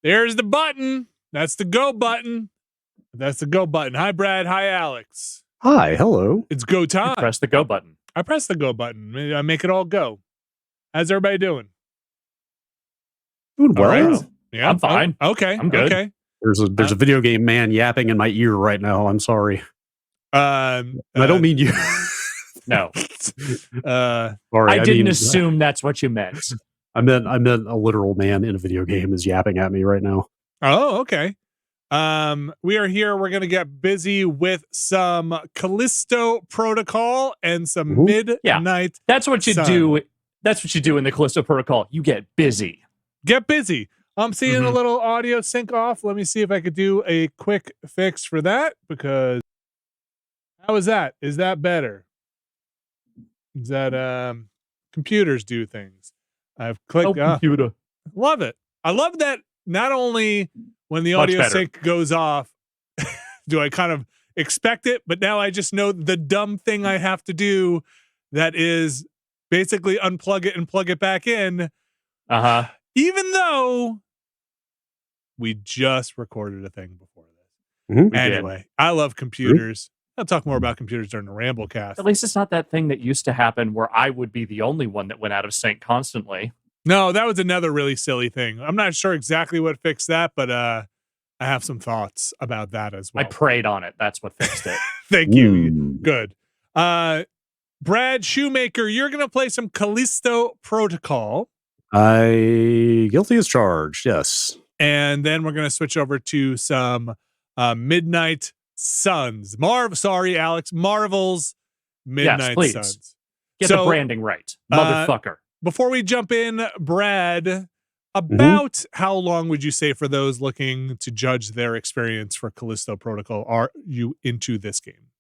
There's the button. That's the go button. That's the go button. Hi, Brad. Hi, Alex. Hi, hello. It's go time. You press the go button. I press the go button. I make it all go. How's everybody doing? Doing well. Right. Yeah, I'm fine. Oh, okay. I'm good. Okay. There's a video game man yapping in my ear right now. I'm sorry. I don't mean you. No. Sorry, I didn't assume that's what you meant. I meant a literal man in a video game is yapping at me right now. Oh, okay. We are here. We're going to get busy with some Callisto Protocol and some midnight. That's what you do. That's what you do in the Callisto Protocol. You get busy. Get busy. I'm seeing a little audio sync off. Let me see if I could do a quick fix for that, because how is that? Is that better? Is that computers do things? I've clicked computer. Love it. I love that not only when the audio sync goes off do I kind of expect it, but now I just know the dumb thing I have to do, that is basically unplug it and plug it back in. Even though we just recorded a thing before this. Anyway, I love computers. I'll talk more about computers during the Ramblecast. At least it's not that thing that used to happen where I would be the only one that went out of sync constantly. No, that was another really silly thing. I'm not sure exactly what fixed that, but I have some thoughts about that as well. I prayed on it. That's what fixed it. Thank you. Good. Brad Shoemaker, you're going to play some Callisto Protocol. Guilty as charged, yes. And then we're going to switch over to some Midnight Suns. Alex. Marvel's Midnight Suns. Get the branding right, motherfucker. Before we jump in, Brad, about how long would you say, for those looking to judge their experience for Callisto Protocol, are you into this game?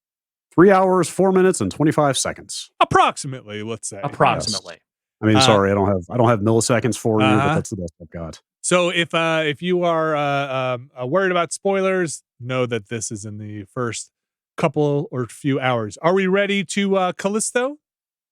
3 hours, 4 minutes, and 25 seconds. Approximately, let's say. Approximately. Yes. I mean, sorry, I don't have milliseconds for you, but that's the best I've got. So if you are worried about spoilers, know that this is in the first couple or few hours. Are we ready to Callisto?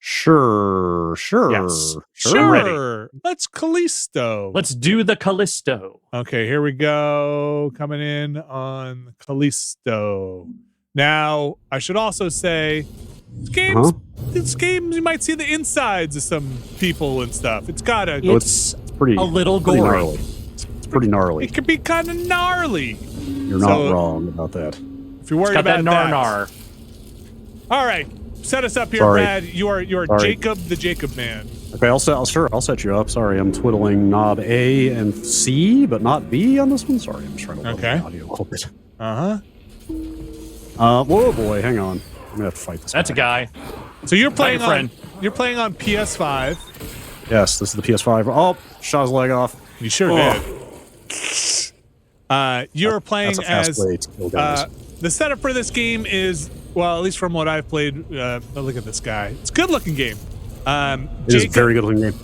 Sure. Yes. Sure. Ready. Let's Callisto. Let's do the Callisto. Okay, here we go. Coming in on Callisto. Now, I should also say, this game, you might see the insides of some people and stuff. It's pretty, a little gory. Gnarly. It's pretty gnarly. It can be kind of gnarly. You're not wrong about that. If you're worried about that. All right, set us up here, Brad. You are Jacob, the Jacob man. Okay, I'll set you up. Sorry, I'm twiddling knob A and C, but not B on this one. Sorry, I'm just trying to lower the audio a little bit. Whoa, boy, hang on. I'm gonna have to fight this. That's guy. a guy. So you're playing on PS5. Yes, this is the PS5. Oh, shot his leg off. You sure did. You're playing as the setup for this game is, well, at least from what I've played. Look at this guy. It's a good looking game. It is a very good looking game.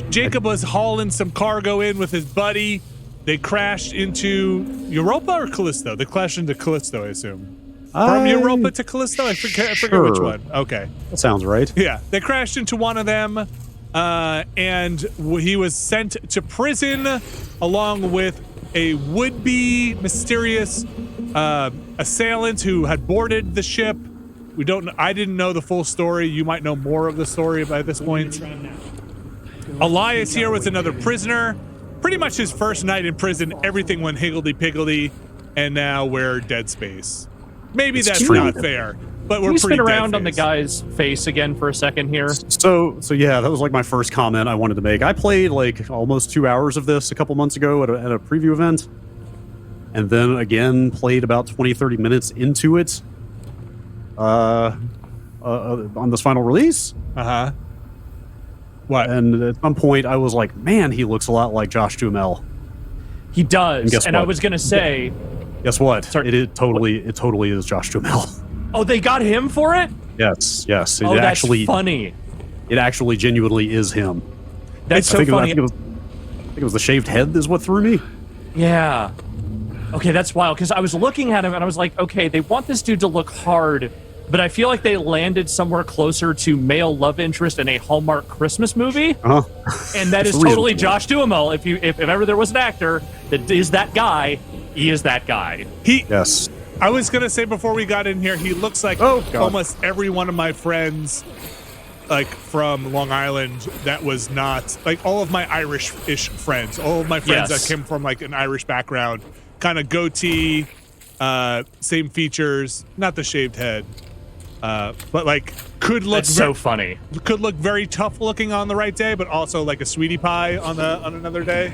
Jacob was hauling some cargo in with his buddy. They crashed into Europa or Callisto? They crashed into Callisto, I assume. From Europa to Callisto? I forget which one. Okay. That sounds right. Yeah. They crashed into one of them, and he was sent to prison along with a would-be mysterious assailant who had boarded the ship. I didn't know the full story. You might know more of the story by this point. Elias here was another prisoner. Pretty much his first night in prison, everything went higgledy-piggledy, and now we're dead space. Maybe that's not fair, but we're pretty dead. Can you spin around on the guy's face again for a second here? So yeah, that was like my first comment I wanted to make. I played like almost 2 hours of this a couple months ago at a preview event, and then again played about 20-30 minutes into it on this final release. What? And at some point I was like, man, he looks a lot like Josh Duhamel. He does. And I was gonna say, guess what? It totally is Josh Duhamel. Oh, they got him for it? Yes. That's funny. It actually genuinely is him. That's so funny. I think it was the shaved head is what threw me. Yeah. Okay, that's wild, because I was looking at him and I was like, okay, they want this dude to look hard, but I feel like they landed somewhere closer to male love interest in a Hallmark Christmas movie. Uh-huh. And that is totally Josh Duhamel. If ever there was an actor that is that guy, he is that guy. Yes. I was gonna say before we got in here, he looks like almost every one of my friends, like from Long Island, that was not like all of my Irish-ish friends, all of my friends that came from like an Irish background, kind of goatee, same features, not the shaved head, but like could look so funny. Could look very tough looking on the right day, but also like a sweetie pie on another day.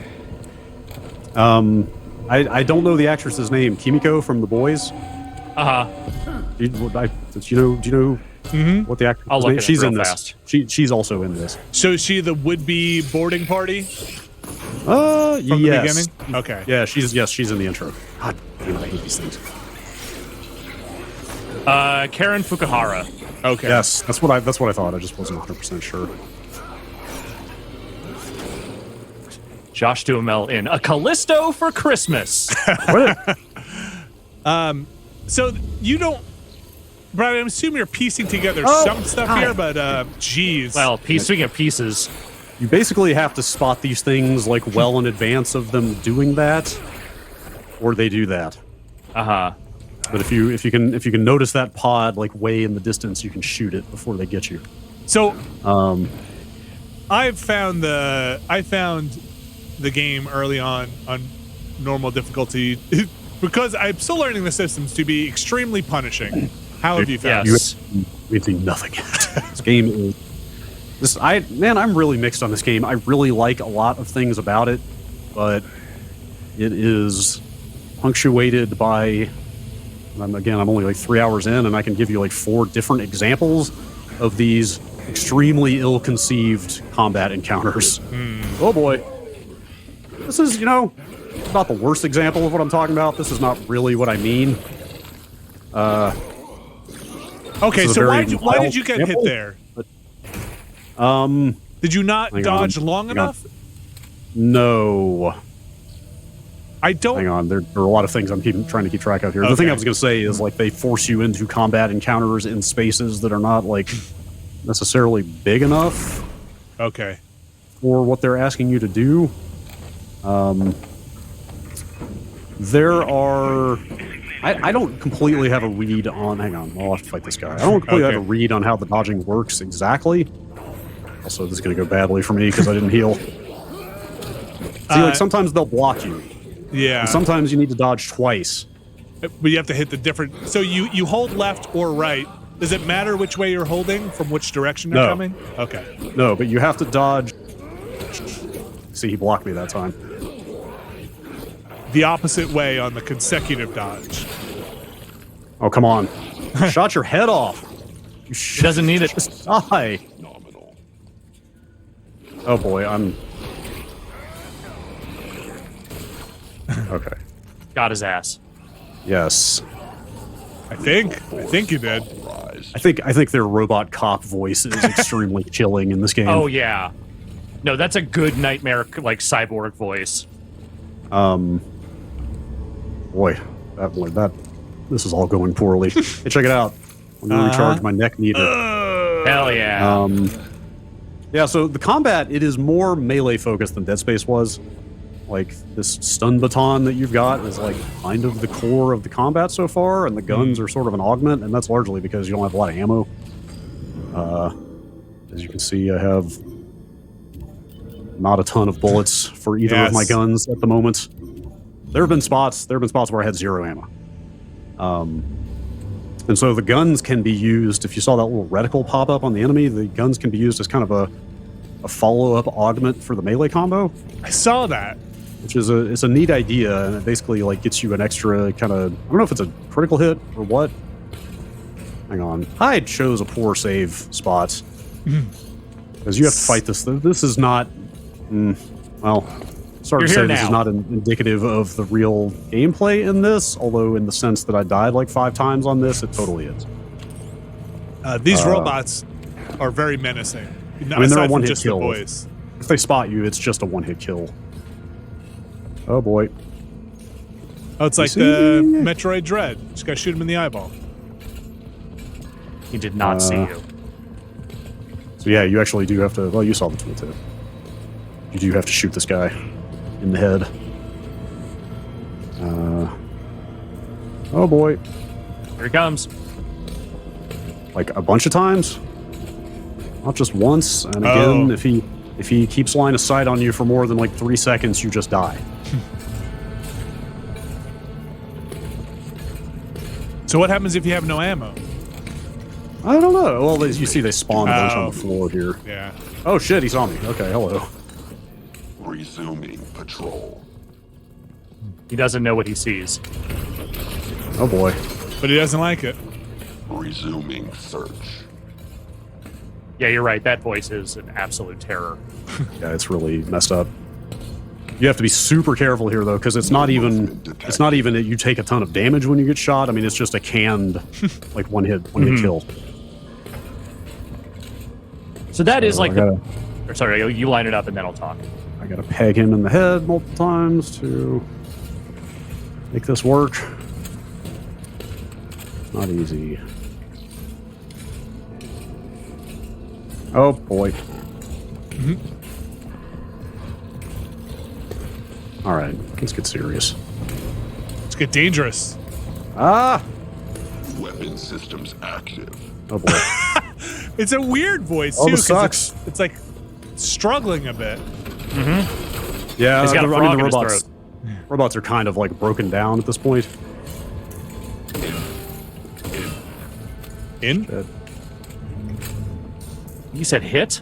I don't know the actress's name. Kimiko from The Boys. Do you know what the actress' name? She's in this. Fast. She's also in this. So is she the would-be boarding party? From the beginning? Okay. Yeah, she's in the intro. God damn it, I hate these things. Karen Fukuhara. Okay. Yes, that's what I thought. I just wasn't 100% sure. Josh Duhamel in A Callisto for Christmas. So you don't, Brad, I assume you're piecing together some stuff here, but geez. Well, speaking of pieces, You basically have to spot these things like well in advance of them doing that, or they do that. But if you can notice that pod like way in the distance, you can shoot it before they get you. So I found the game early on normal difficulty because I'm still learning the systems to be extremely punishing. How have you found it? We've seen nothing yet. This game is I'm really mixed on this game. I really like a lot of things about it, but it is punctuated by I'm only like 3 hours in, and I can give you like 4 different examples of these extremely ill-conceived combat encounters. Oh boy. This is, about the worst example of what I'm talking about. This is not really what I mean. Okay, so why did you get hit there? Did you not dodge long enough? No. I don't. Hang on, there are a lot of things I'm trying to keep track of here. The thing I was going to say is like they force you into combat encounters in spaces that are not like necessarily big enough. Okay. For what they're asking you to do. There are. I don't completely have a read on. Hang on, I'll have to fight this guy. I don't completely have a read on how the dodging works exactly. Also, this is going to go badly for me because I didn't heal. See, like sometimes they'll block you. Yeah. And sometimes you need to dodge twice. But you have to hit the different. So you hold left or right. Does it matter which way you're holding, from which direction they're coming? Okay. No, but you have to dodge. See, he blocked me that time. The opposite way on the consecutive dodge. Oh, come on. Shot your head off. He doesn't need it. Just die. Oh boy, I'm... Okay. Got his ass. Yes. I think you did. I think their robot cop voice is extremely chilling in this game. Oh yeah. No, that's a good nightmare like cyborg voice. Boy, this is all going poorly. Hey, check it out. I'm gonna recharge my neck meter. Hell yeah. Yeah, so the combat, it is more melee focused than Dead Space was. Like, this stun baton that you've got is like kind of the core of the combat so far, and the guns are sort of an augment, and that's largely because you don't have a lot of ammo. As you can see, I have not a ton of bullets for either of my guns at the moment. There have been spots where I had 0 ammo. And so the guns can be used, if you saw that little reticle pop up on the enemy, the guns can be used as kind of a follow-up augment for the melee combo. I saw that. Which is it's a neat idea, and it basically like gets you an extra kind of, I don't know if it's a critical hit or what. Hang on. I chose a poor save spot. Because you have to fight this. This is not, well, sorry to say this is not indicative of the real gameplay in this, although in the sense that I died like 5 times on this, it totally is. These robots are very menacing. I mean, they're a one-hit just kill. The boys. If they spot you, it's just a one-hit kill. Oh boy. Oh, it's like the Metroid Dread. Just gotta shoot him in the eyeball. He did not see you. So yeah, you actually do have to. Well, you saw the tooltip. You do have to shoot this guy in the head. Oh boy! Here he comes. Like a bunch of times, not just once. And again, if he keeps line of sight on you for more than like 3 seconds, you just die. So what happens if you have no ammo? I don't know. Well, you see they spawn a bunch on the floor here. Yeah. Oh shit, he saw me. Okay, hello. Resuming patrol. He doesn't know what he sees. Oh boy. But he doesn't like it. Resuming search. Yeah, you're right. That voice is an absolute terror. Yeah, it's really messed up. You have to be super careful here though, because it's not even that you take a ton of damage when you get shot. I mean, it's just a canned, like one hit kill. So that is like or sorry, you line it up and then I'll talk. I gotta peg him in the head multiple times to make this work. It's not easy. Oh boy. All right, let's get serious. Let's get dangerous. Ah! Weapon systems active. Oh boy. It's a weird voice Oh, too. this 'cause sucks. It's like struggling a bit. Yeah, He's got a frog in his robots. throat. Robots are kind of like broken down at this point. In? Shit. You said hit?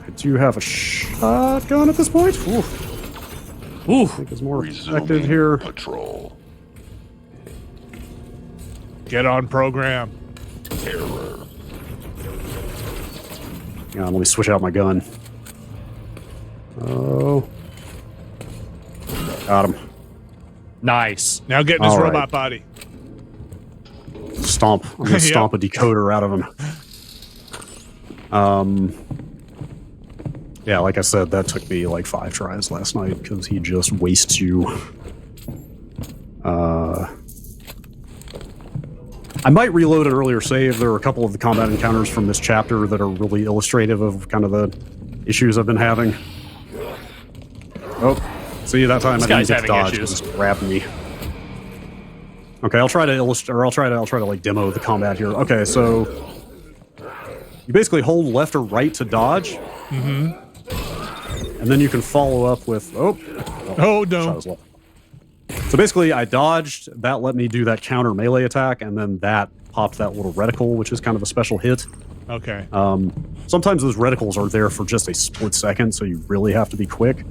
I do have a shotgun at this point. Ooh, Ooh. I think it's more effective Resuming here. patrol. Get on program. Terror. Hang on, let me switch out my gun. Oh. Got him. Nice. Now get in his All right. robot body. Stomp. I'm gonna Yep. stomp a decoder out of him. Yeah, like I said, that took me like 5 tries last night because he just wastes you. I might reload an earlier save. There are a couple of the combat encounters from this chapter that are really illustrative of kind of the issues I've been having. Oh, see, that time This I didn't guy's get to having dodge. It issues. just grabbed me. Okay, I'll try to illustrate, or I'll try to like demo the combat here. Okay, so you basically hold left or right to dodge, and then you can follow up with Oh shot no. his left. So basically, I dodged. That let me do that counter melee attack, and then that popped that little reticle, which is kind of a special hit. Okay. Sometimes those reticles are there for just a split second, so you really have to be quick.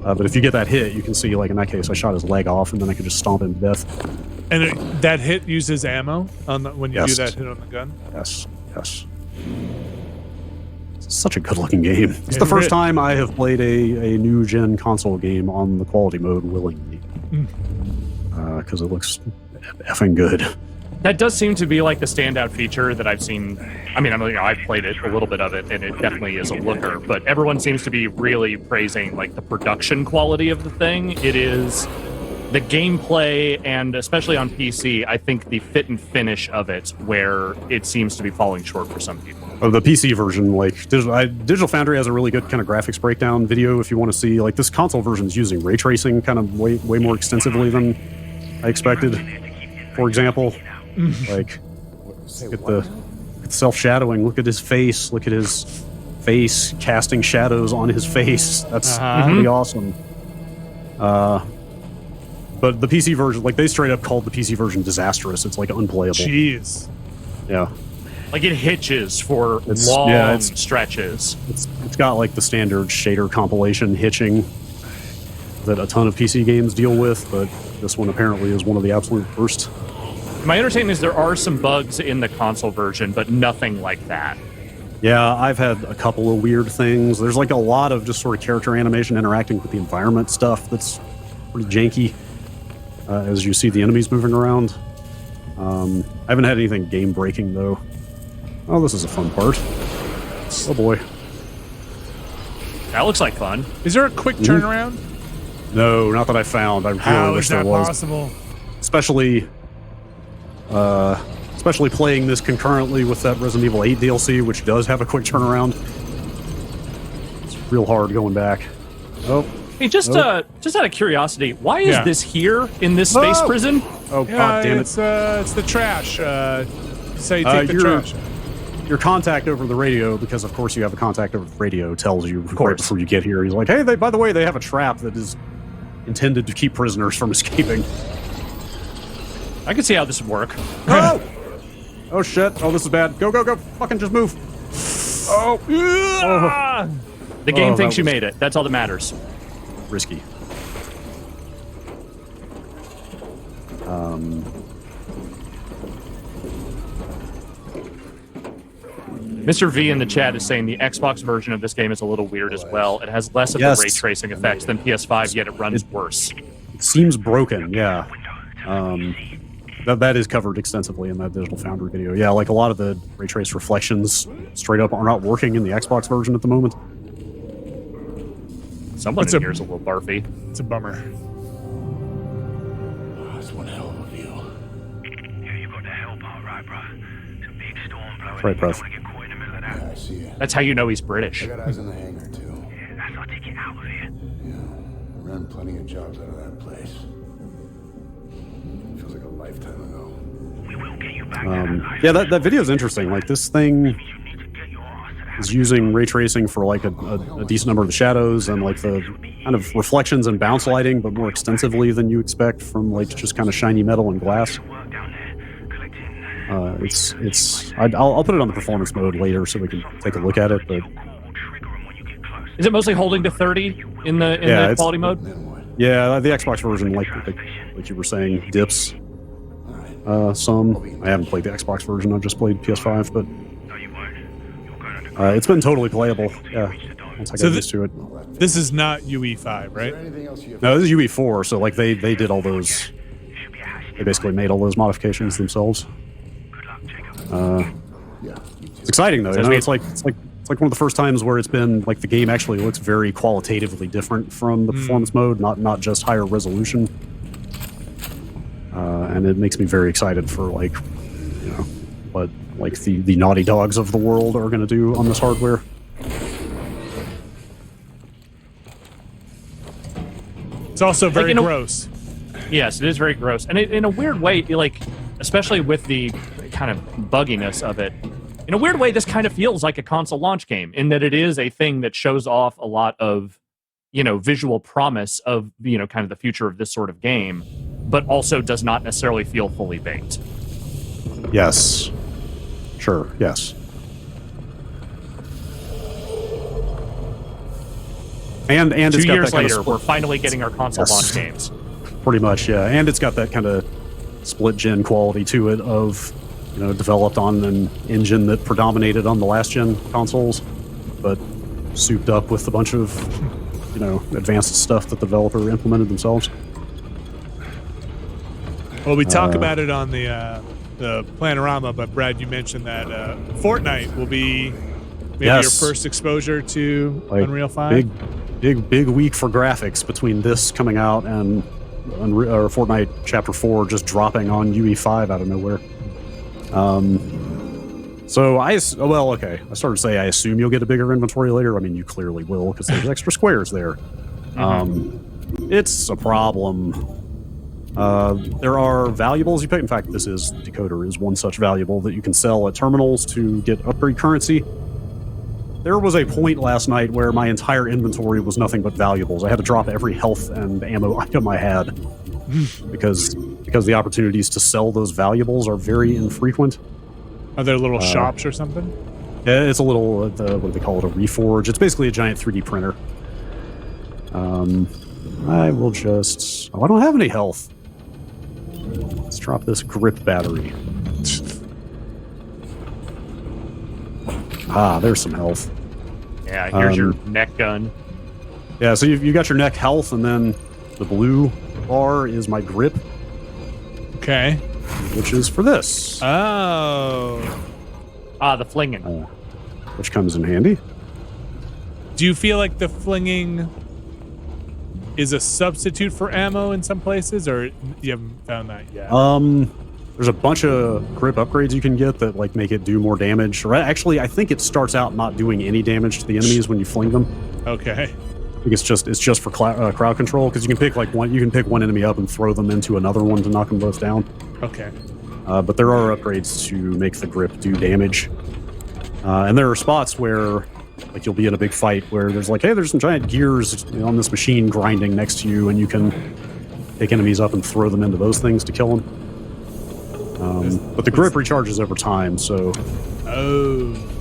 But if you get that hit, you can see, like in that case, I shot his leg off, and then I could just stomp him to death. And that hit uses ammo on when you Yes. do that hit on the gun. Yes, yes. It's such a good-looking game. It's the It first is. time I have played a new-gen console game on the quality mode willingly. Because it looks effing good. That does seem to be like the standout feature that I've seen. I mean, I've played it, a little bit of it, and it definitely is a looker, but everyone seems to be really praising like the production quality of the thing. It is the gameplay, and especially on PC, I think the fit and finish of it, where it seems to be falling short for some people. The PC version, like Digital Foundry has a really good kind of graphics breakdown video if you want to see. Like this console version is using ray tracing kind of way more extensively than I expected. For example, like look at the self-shadowing. Look at his face. Look at his face casting shadows on his face. That's pretty awesome. But the PC version, like they straight up called the PC version disastrous. It's like unplayable. Jeez. Yeah. Like it hitches for It's- long yeah, it's- stretches. It's got like the standard shader compilation hitching that a ton of PC games deal with, but this one apparently is one of the absolute worst. My understanding is there are some bugs in the console version, but nothing like that. Yeah, I've had a couple of weird things. There's like a lot of just sort of character animation interacting with the environment stuff that's pretty janky as you see the enemies moving around. I haven't had anything game breaking though. Oh, this is a fun part. Oh boy. That looks like fun. Is there a quick turnaround? No, not that I found. I really How wish is there that was. possible? Especially especially playing this concurrently with that Resident Evil 8 DLC, which does have a quick turnaround. It's real hard going back. Oh. Hey, just out of curiosity, why is this here in this space prison? Oh, God damn it. It's the trash. Say take the trash. Your contact over the radio, because of course you have a contact over the radio, tells you right before you get here. He's like, hey, by the way, they have a trap that is intended to keep prisoners from escaping. I can see how this would work. Oh! Oh, shit. Oh, this is bad. Go, go, go. Fucking just move. Oh. The game thinks you made it. That's all that matters. Risky. Mr. V in the chat is saying the Xbox version of this game is a little weird as well. It has less of the ray tracing effects than PS5, yet it runs worse. It seems broken, yeah. That is covered extensively in that Digital Foundry video. Yeah, like a lot of the ray trace reflections straight up are not working in the Xbox version at the moment. Someone in here is a little barfy. It's a bummer. That's one hell of a view. Yeah, you got the hell part right, bro. It's a big storm blowing. Right, You bro. don't want to get caught in the middle of that. Yeah, I see you. That's how you know he's British. I got eyes in the hangar, too. Yeah, that's our ticket out of here. Yeah, I ran plenty of jobs out of that place. Feels like a lifetime ago. We will get you back to that life. Yeah, that video is interesting. Like, this thing You need to get your ass to the is using ray tracing for, like, a decent number of the shadows and, like, the kind of reflections and bounce lighting, but more extensively than you expect from, like, just kind of shiny metal and glass. work down there, collecting. I'll put it on the performance mode later so we can take a look at it, but Cool, trigger 'em when you get close. Is it mostly holding to 30 in the it's- quality mode? Then what? yeah, the Xbox version, like you were saying, dips some. I haven't played the Xbox version, I've just played PS5, but No, you won't. You're going to it's been totally playable. Yeah, once I So got used to it. This is not UE5, right? Is there anything else you have? No, this is UE4, so like they did all those. should be a hash. They basically made all those modifications themselves. Good luck, Jacob. Yeah, you too. It's exciting though. You Says know, we- it's like one of the first times where it's been like the game actually looks very qualitatively different from the performance mode, not just higher resolution. And it makes me very excited for like, you know, what like the Naughty Dogs of the world are going to do on this hardware. It's also very in a- gross. Yes, it is very gross, and in a weird way, like especially with the kind of bugginess of it. In a weird way, this kind of feels like a console launch game in that it is a thing that shows off a lot of, you know, visual promise of, you know, kind of the future of this sort of game, but also does not necessarily feel fully baked. Yes. Sure. Yes. And 2 it's got years that kind later, of we're finally getting our console Yes. launch games. pretty much, yeah. And it's got that kind of split gen quality to it of, you know, developed on an engine that predominated on the last gen consoles, but souped up with a bunch of, you know, advanced stuff that the developer implemented themselves. Well, we talk about it on the Planorama, but Brad, you mentioned that Fortnite will be maybe Yes. your first exposure to Like, Unreal 5. Big week for graphics between this coming out and Fortnite Chapter 4 just dropping on UE5 out of nowhere. So I started to say I assume you'll get a bigger inventory later. I mean, you clearly will because there's extra squares there. It's a problem. There are valuables you pick. In fact, this is Decoder is one such valuable that you can sell at terminals to get upgrade currency. There was a point last night where my entire inventory was nothing but valuables. I had to drop every health and ammo item I had because the opportunities to sell those valuables are very infrequent. Are there little shops or something? Yeah, it's a little, what do they call it, a reforge. It's basically a giant 3D printer. I will just... Oh, I don't have any health. Let's drop this grip battery. There's some health. Yeah, here's your neck gun. Yeah, so you got your neck health, and then the blue bar is my grip, Okay. which is for this, Oh. The flinging. which comes in handy. Do you feel like the flinging is a substitute for ammo in some places, or you haven't found that yet? There's a bunch of grip upgrades you can get that like make it do more damage. Or actually, I think it starts out not doing any damage to the enemies when you fling them. Okay. I think it's just for crowd control because you can pick like one. You can pick one enemy up and throw them into another one to knock them both down. Okay. But there are upgrades to make the grip do damage. And there are spots where, like, you'll be in a big fight where there's like, hey, there's some giant gears on this machine grinding next to you, and you can pick enemies up and throw them into those things to kill them. But the grip recharges over time, so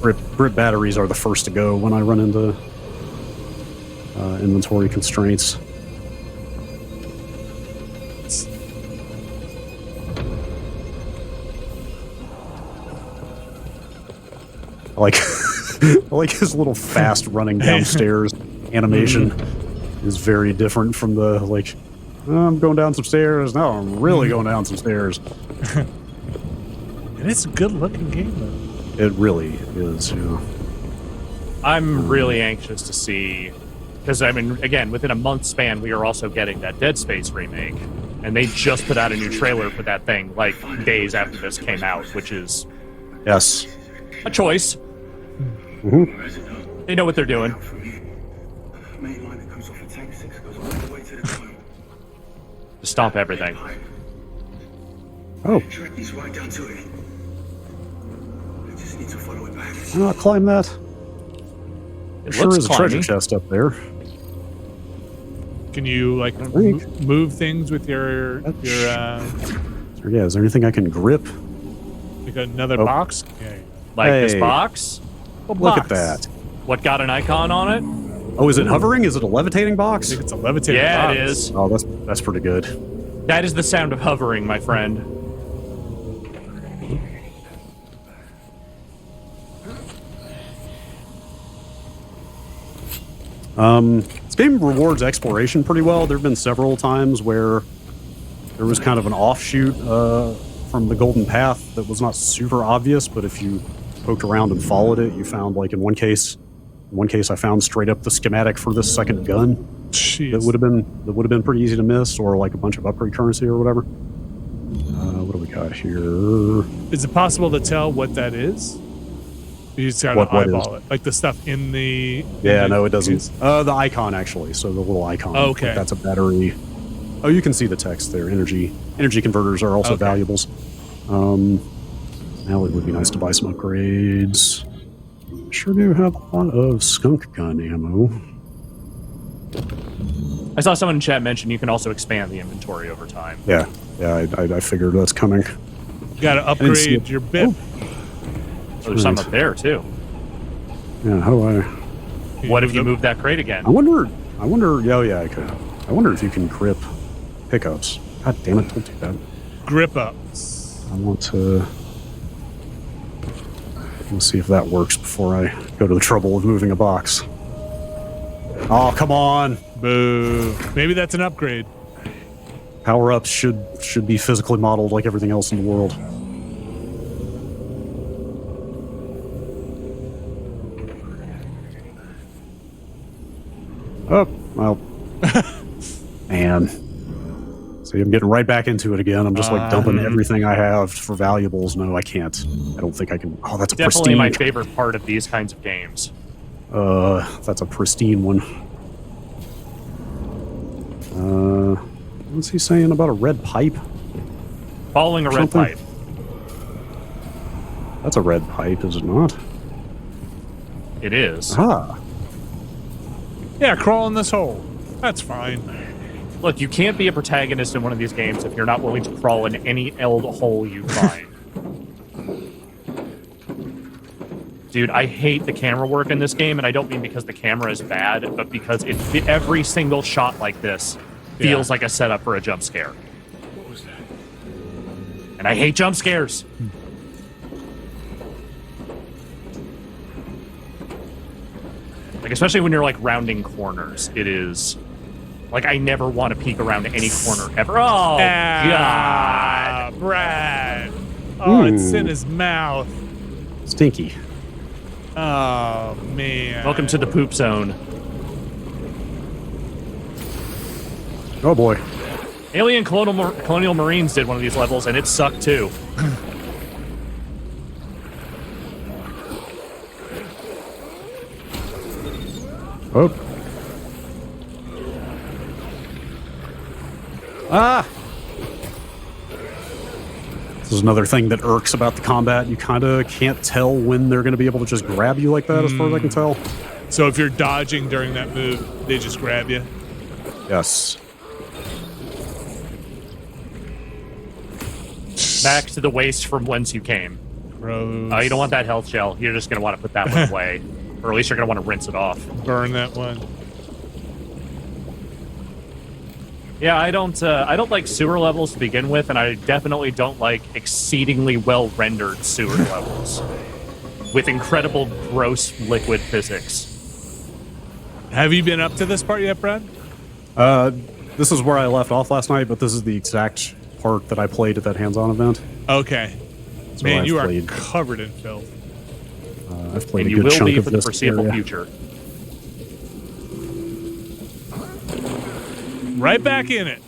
grip batteries are the first to go when I run into inventory constraints. I like his little fast running downstairs animation is very different from the like, oh, I'm going down some stairs. No, I'm really going down some stairs. And it's a good looking game though. It really is, yeah. I'm really anxious to see, because I mean, again, within a month span, we are also getting that Dead Space remake, and they just put out a new trailer for that thing like days after this came out, which is Yes. a choice. Mm-hmm. They know what they're doing. To stomp everything. Oh. He's right down to it. I just need to follow it back. Why not climb that? It Sure looks is a treasure climby. chest up there. Can you like think. move things with your Yeah, is there anything I can grip? like another Oh. box? Okay. Like this Hey. box? Look at that. What got an icon on it? Oh, is it hovering? Is it a levitating I box? think it's a levitating Yeah, box. it is. Oh, that's pretty good. That is the sound of hovering, my friend. This game rewards exploration pretty well. There have been several times where there was kind of an offshoot from the Golden Path that was not super obvious, but if you poked around and followed it, you found, like, in one case I found straight up the schematic for this second gun. Jeez. That would have been pretty easy to miss, or like a bunch of upgrade currency or whatever. What do we got here? Is it possible to tell what that is? You just gotta What eyeball it, like the stuff in the. Yeah, in the no, it doesn't. keys? The icon actually. So the little icon. Oh, okay. Like, that's a battery. Oh, you can see the text there. Energy converters are also Okay. valuables. Now it would be nice to buy some upgrades. Sure do have a lot of skunk gun ammo. I saw someone in chat mention you can also expand the inventory over time. Yeah, I figured that's coming. You gotta didn't see upgrade it. your bit. So there's some up there too. Yeah, how do I? What if you move that crate again? I wonder. Yeah, I could. I wonder if you can grip pickups. God damn it! Don't do that. grip ups? I want to. Let's see if that works before I go to the trouble of moving a box. Oh, come on! Boo. Maybe that's an upgrade. Power-ups should be physically modeled like everything else in the world. Oh, well. Man. See, I'm getting right back into it again. I'm just like dumping everything I have for valuables. No, I can't. I don't think I can. Oh, that's a Definitely my pristine. favorite part of these kinds of games. That's a pristine one. What's he saying about a red pipe? Following a red Something. pipe. That's a red pipe, is it not? It is. Ah. Yeah, crawl in this hole. That's fine. Look, you can't be a protagonist in one of these games if you're not willing to crawl in any eld hole you find. Dude, I hate the camera work in this game, and I don't mean because the camera is bad, but because every single shot like this feels like a setup for a jump scare. What was that? And I hate jump scares. Like, especially when you're, like, rounding corners. It is... Like, I never want to peek around any corner ever. Oh, God. Brad. Oh, it's Ooh. in his mouth. Stinky. Oh, man. Welcome to the poop zone. Oh boy. Alien Colonial Marines did one of these levels, and it sucked too. Oh. Ah! This is another thing that irks about the combat. You kind of can't tell when they're going to be able to just grab you like that, as far as I can tell. So if you're dodging during that move, they just grab you. Yes. Back to the waste from whence you came. Gross. You don't want that health gel. You're just going to want to put that one away. Or at least you're going to want to rinse it off. Burn that one. Yeah, I don't like sewer levels to begin with, and I definitely don't like exceedingly well-rendered sewer levels with incredible gross liquid physics. Have you been up to this part yet, Brad? This is where I left off last night, but this is the exact part that I played at that hands-on event. Okay. So Man, I've you played, are covered in filth. I've played And a you good will chunk be of for the this foreseeable area. future. Right back in it.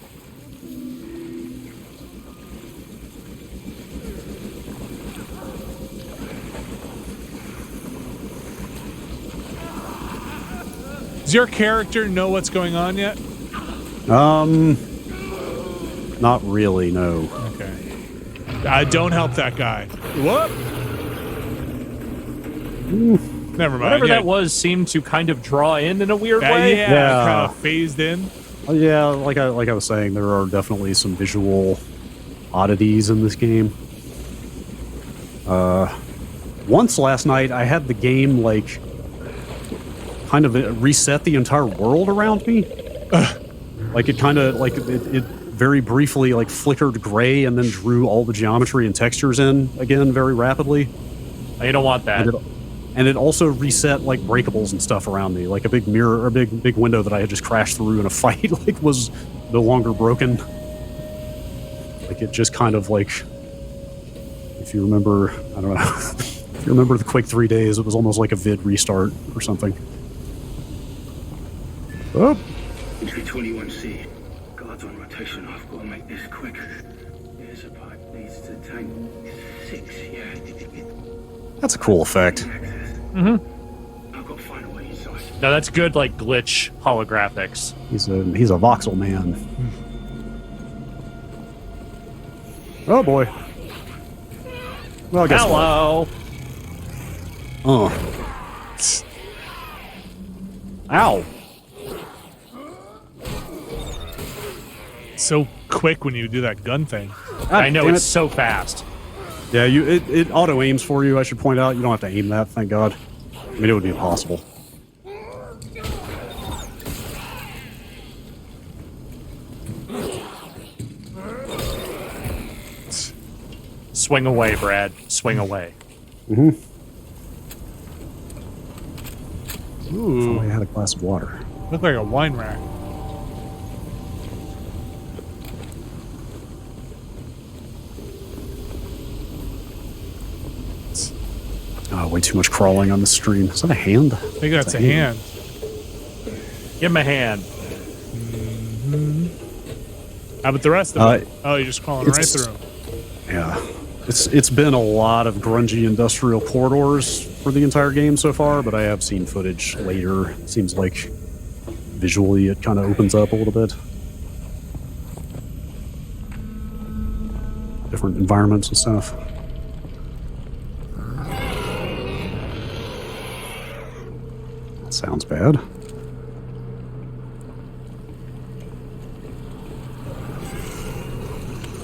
Does your character know what's going on yet? Not really, no. Okay. Don't help that guy. Whoop! Never mind. Whatever yeah. that was seemed to kind of draw in a weird Yeah, way. yeah, kind of phased in. Oh, yeah, like I was saying, there are definitely some visual oddities in this game. Once last night, I had the game, like, kind of reset the entire world around me. Like, it kind of, like, it very briefly, like, flickered gray and then drew all the geometry and textures in again very rapidly. You don't want that. And it also reset, like, breakables and stuff around me. Like, a big mirror, or a big window that I had just crashed through in a fight, like, was no longer broken. Like, it just kind of, like, if you remember, I don't know, if you remember the Quake 3 days, it was almost like a vid restart or something. Oh! Entry 21C. Guards on rotation. I've got to make this quick. Here's a pipe leads to tank 6, yeah. That's a cool effect. Mm-hmm. I've got to find a way inside. No, that's good, like, glitch holographics. He's a voxel man. Oh, boy. Well, guess Hello! what? Ow. So quick when you do that gun thing. I know, damn it's so fast. Yeah, it auto aims for you. I should point out, you don't have to aim that. Thank God. I mean, it would be impossible. Swing away, Brad. Swing away. Mm-hmm. Ooh, I had a glass of water. look like a wine rack. Oh, way too much crawling on the stream. Is that a hand? I think that's a hand. Give him a hand. How about the rest of it? Oh, you're just crawling right it's- through 'em. Yeah. It's been a lot of grungy industrial corridors for the entire game so far, but I have seen footage later. It seems like visually it kind of opens up a little bit. Different environments and stuff. That sounds bad.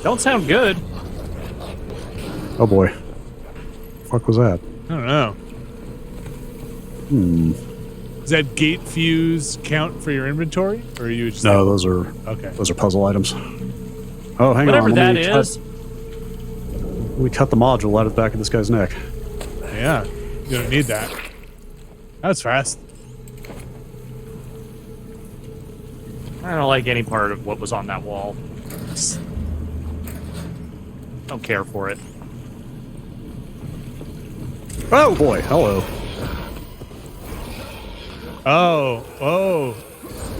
Don't sound good. Oh boy. Fuck was that? I don't know. Does that gate fuse count for your inventory, or are you just No, those are okay? puzzle items. Oh, hang Whatever on. that Let is. me cut the module out of the back of this guy's neck. Yeah, you don't need that. That was fast. I don't like any part of what was on that wall. Don't care for it. Oh boy, hello. Oh,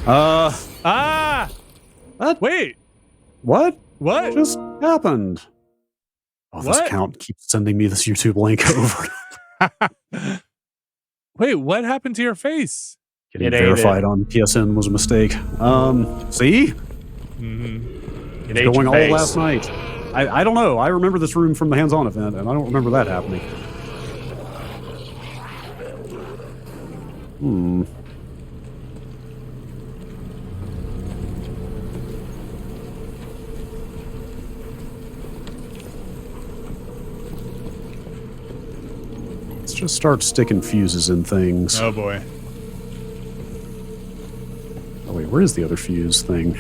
Uh, ah! what? Wait, What? What? just happened? Oh, this What? account keeps sending me this YouTube link over. Wait, what happened to your face? Getting It ate verified on PSN was a mistake. See? Mm-hmm. It It's ate going your all face. last night. I don't know. I remember this room from the hands-on event, and I don't remember that happening. Let's just start sticking fuses in things. Oh boy. Oh wait, where is the other fuse thing?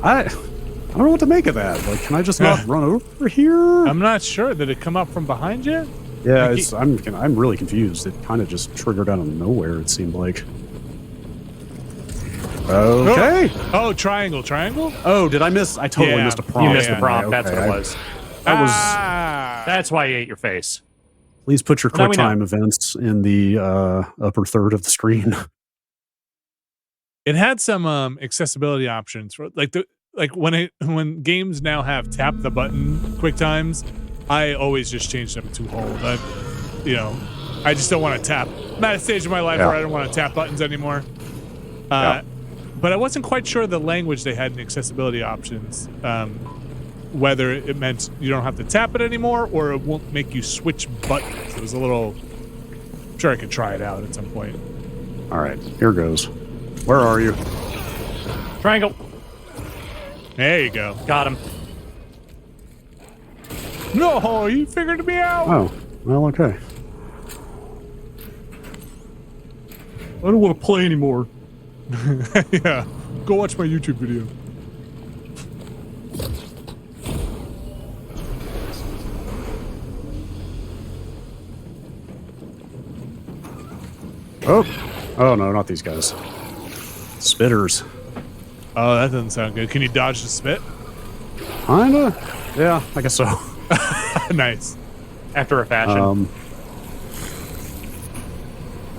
I don't know what to make of that. Like, can I just not run over here? I'm not sure. Did it come up from behind you? Yeah, like I'm really confused. It kind of just triggered out of nowhere. It seemed like. Okay. Oh, triangle. Oh, did I miss? I totally Yeah, missed a you prompt. You missed the Yeah, prompt. Okay, That's what it was. That was. That's why you ate your face. Please put your Now we know. QuickTime events in the upper third of the screen. It had some accessibility options for when games now have tap the button quick times. I always just change them to hold. I just don't want to tap. I'm at a stage in my life where I don't want to tap buttons anymore. But I wasn't quite sure the language they had in accessibility options. Whether it meant you don't have to tap it anymore or it won't make you switch buttons. It was a little. I'm sure I could try it out at some point. All right, here goes. Where are you? Triangle. There you go. Got him. No, you figured me out. Oh, well, okay. I don't want to play anymore. Yeah, go watch my YouTube video. Oh no, not these guys. Spitters. Oh, that doesn't sound good. Can you dodge the spit? Kinda. Yeah, I guess so. Nice. After a fashion.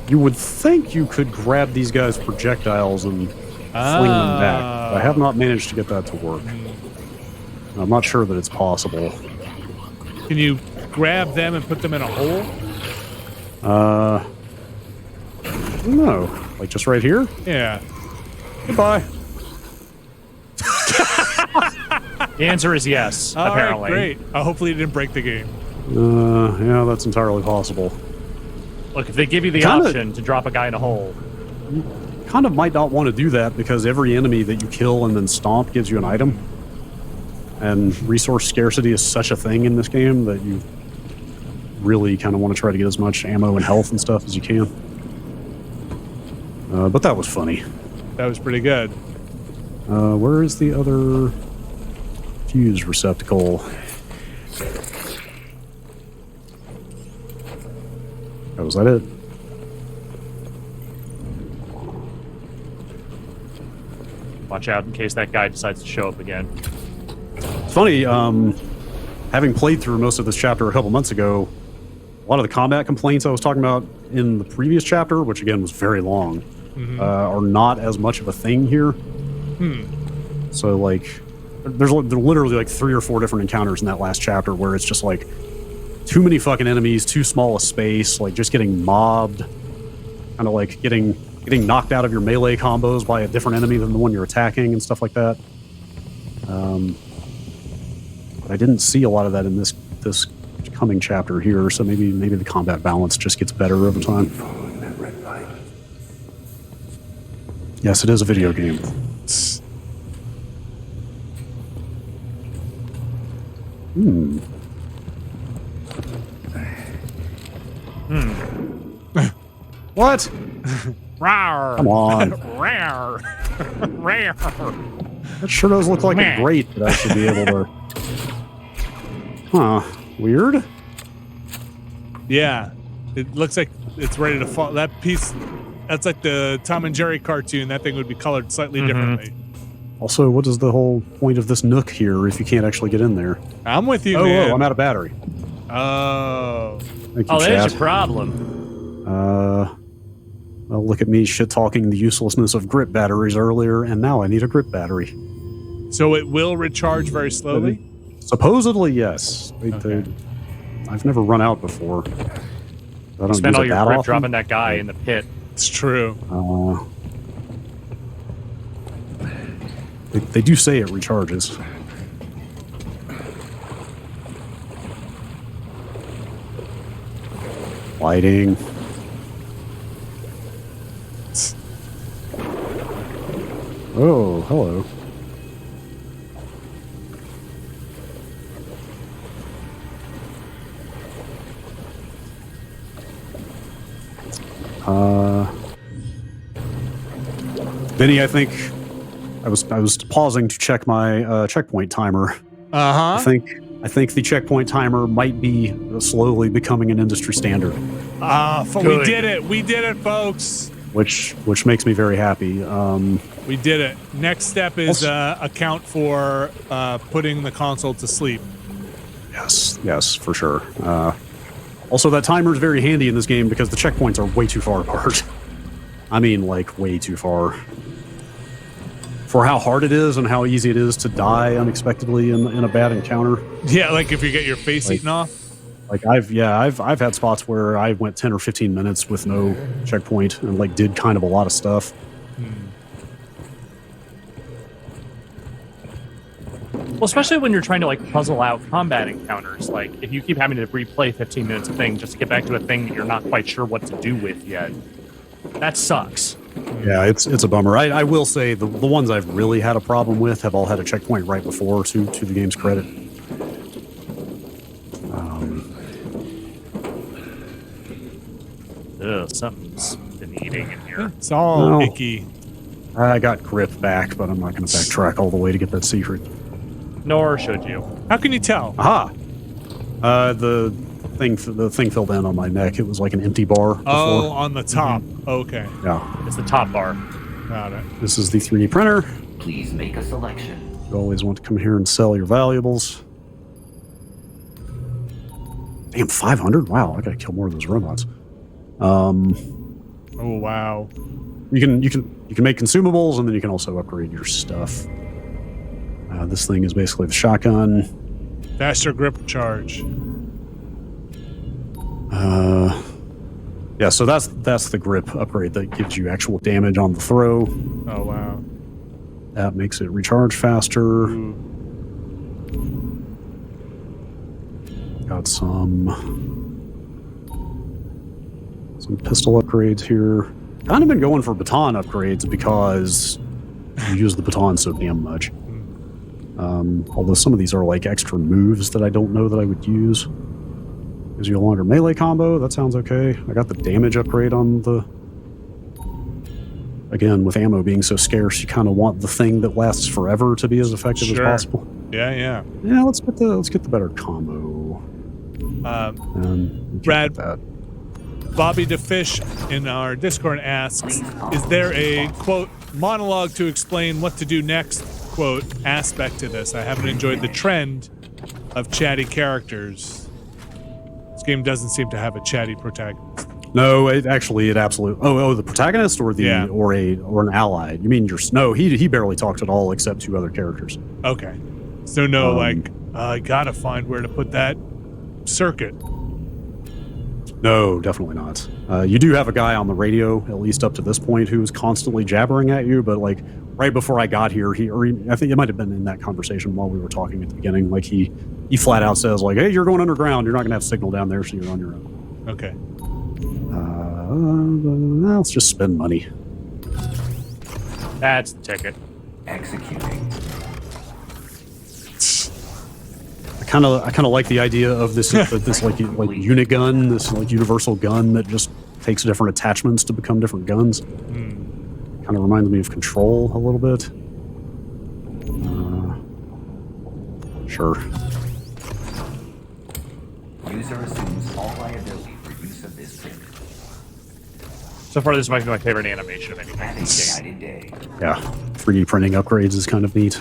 You would think you could grab these guys' projectiles and fling them back. But I have not managed to get that to work. I'm not sure that it's possible. Can you grab them and put them in a hole? No. Like just right here? Yeah. Goodbye. The answer is yes, All apparently. right, great. Hopefully it didn't break the game. Yeah, that's entirely possible. Look, if they give you the Kinda- option to drop a guy in a hole, Kind of might not want to do that because every enemy that you kill and then stomp gives you an item. And resource scarcity is such a thing in this game that you really kind of want to try to get as much ammo and health and stuff as you can. But that was funny. That was pretty good. Where is the other fuse receptacle? Oh, was that it? watch out in case that guy decides to show up again. It's funny, having played through most of this chapter a couple months ago, a lot of the combat complaints I was talking about in the previous chapter, which again was very long, are not as much of a thing here. So, like, there are literally like 3 or 4 different encounters in that last chapter where it's just like too many fucking enemies, too small a space, like just getting mobbed, kind of like getting knocked out of your melee combos by a different enemy than the one you're attacking and stuff like that. But I didn't see a lot of that in this coming chapter here, so maybe the combat balance just gets better over time. Following that red light. Yes, it is a video game. What? Rawr. Come on. Rawr. Rawr. That sure does look like a grate that I should be able to... Huh. Weird? Yeah. It looks like it's ready to fall. That piece, that's like the Tom and Jerry cartoon. That thing would be colored slightly differently. Also, what is the whole point of this nook here if you can't actually get in there? I'm with you, Oh, man. I'm out of battery. Oh. Thank you, Oh, there's chat. your problem. Well, look at me shit-talking the uselessness of grip batteries earlier, and now I need a grip battery. So it will recharge very slowly? Supposedly, yes. Okay. I've never run out before. I don't Spend use all it your that grip often. dropping that guy in the pit. It's true. They do say it recharges. Lighting. Oh, hello. Vinny, I think I was pausing to check my checkpoint timer. Uh-huh. I think the checkpoint timer might be slowly becoming an industry standard, We Good. did it. We did it, folks. which makes me very happy. We did it. Next step is account for putting the console to sleep. Yes, for sure. Also, that timer is very handy in this game because the checkpoints are way too far apart. I mean, like, way too far. For how hard it is and how easy it is to die unexpectedly in a bad encounter. Yeah, like if you get your face Like- eaten off. Like I've had spots where I went 10 or 15 minutes with no checkpoint and like did kind of a lot of stuff. Well, especially when you're trying to like puzzle out combat encounters. Like if you keep having to replay 15 minutes of thing just to get back to a thing that you're not quite sure what to do with yet, that sucks. Yeah, it's a bummer. I will say the ones I've really had a problem with have all had a checkpoint right before, to the game's credit. Ugh, something's been eating in here. It's all No. icky. I got grip back, but I'm not going to backtrack all the way to get that secret. Nor should you. How can you tell? Aha! The thing filled in on my neck. It was like an empty bar before. Oh, on the top. Okay. Yeah. It's the top bar. Got it. This is the 3D printer. Please make a selection. You always want to come here and sell your valuables. Damn, 500? Wow, I gotta kill more of those robots. Oh, wow. You can make consumables, and then you can also upgrade your stuff. This thing is basically the shotgun. Faster grip charge. Yeah, so that's the grip upgrade that gives you actual damage on the throw. Oh, wow. That makes it recharge faster. Ooh. Got some pistol upgrades here. Kind of been going for baton upgrades because you use the baton so damn much. Although some of these are like extra moves that I don't know that I would use. Gives you a longer melee combo. That sounds okay. I got the damage upgrade on the... Again, with ammo being so scarce, you kind of want the thing that lasts forever to be as effective as Sure. possible. Yeah. Yeah, let's get the better combo. Brad- Brad, that. Bobby DeFish in our Discord asks, is there a, quote, monologue to explain what to do next, quote, aspect to this? I haven't enjoyed the trend of chatty characters. This game doesn't seem to have a chatty protagonist. No, it absolutely. Oh, the protagonist or the Yeah. or an ally. You mean no? He barely talks at all except two other characters. Okay. So no, I gotta find where to put that circuit. No, definitely not. You do have a guy on the radio, at least up to this point, who's constantly jabbering at you. But like right before I got here, I think it might have been in that conversation while we were talking at the beginning. Like he flat out says like, "Hey, you're going underground. You're not gonna have signal down there, so you're on your own." Okay. Let's just spend money. That's the ticket. Executing. I kind of like the idea of this like unit gun, this like universal gun that just takes different attachments to become different guns. Kind of reminds me of Control a little bit. Sure. User assumes all liability for use of this kit. So far, this might be my favorite animation of any Have a game. shining day. Yeah, 3D printing upgrades is kind of neat.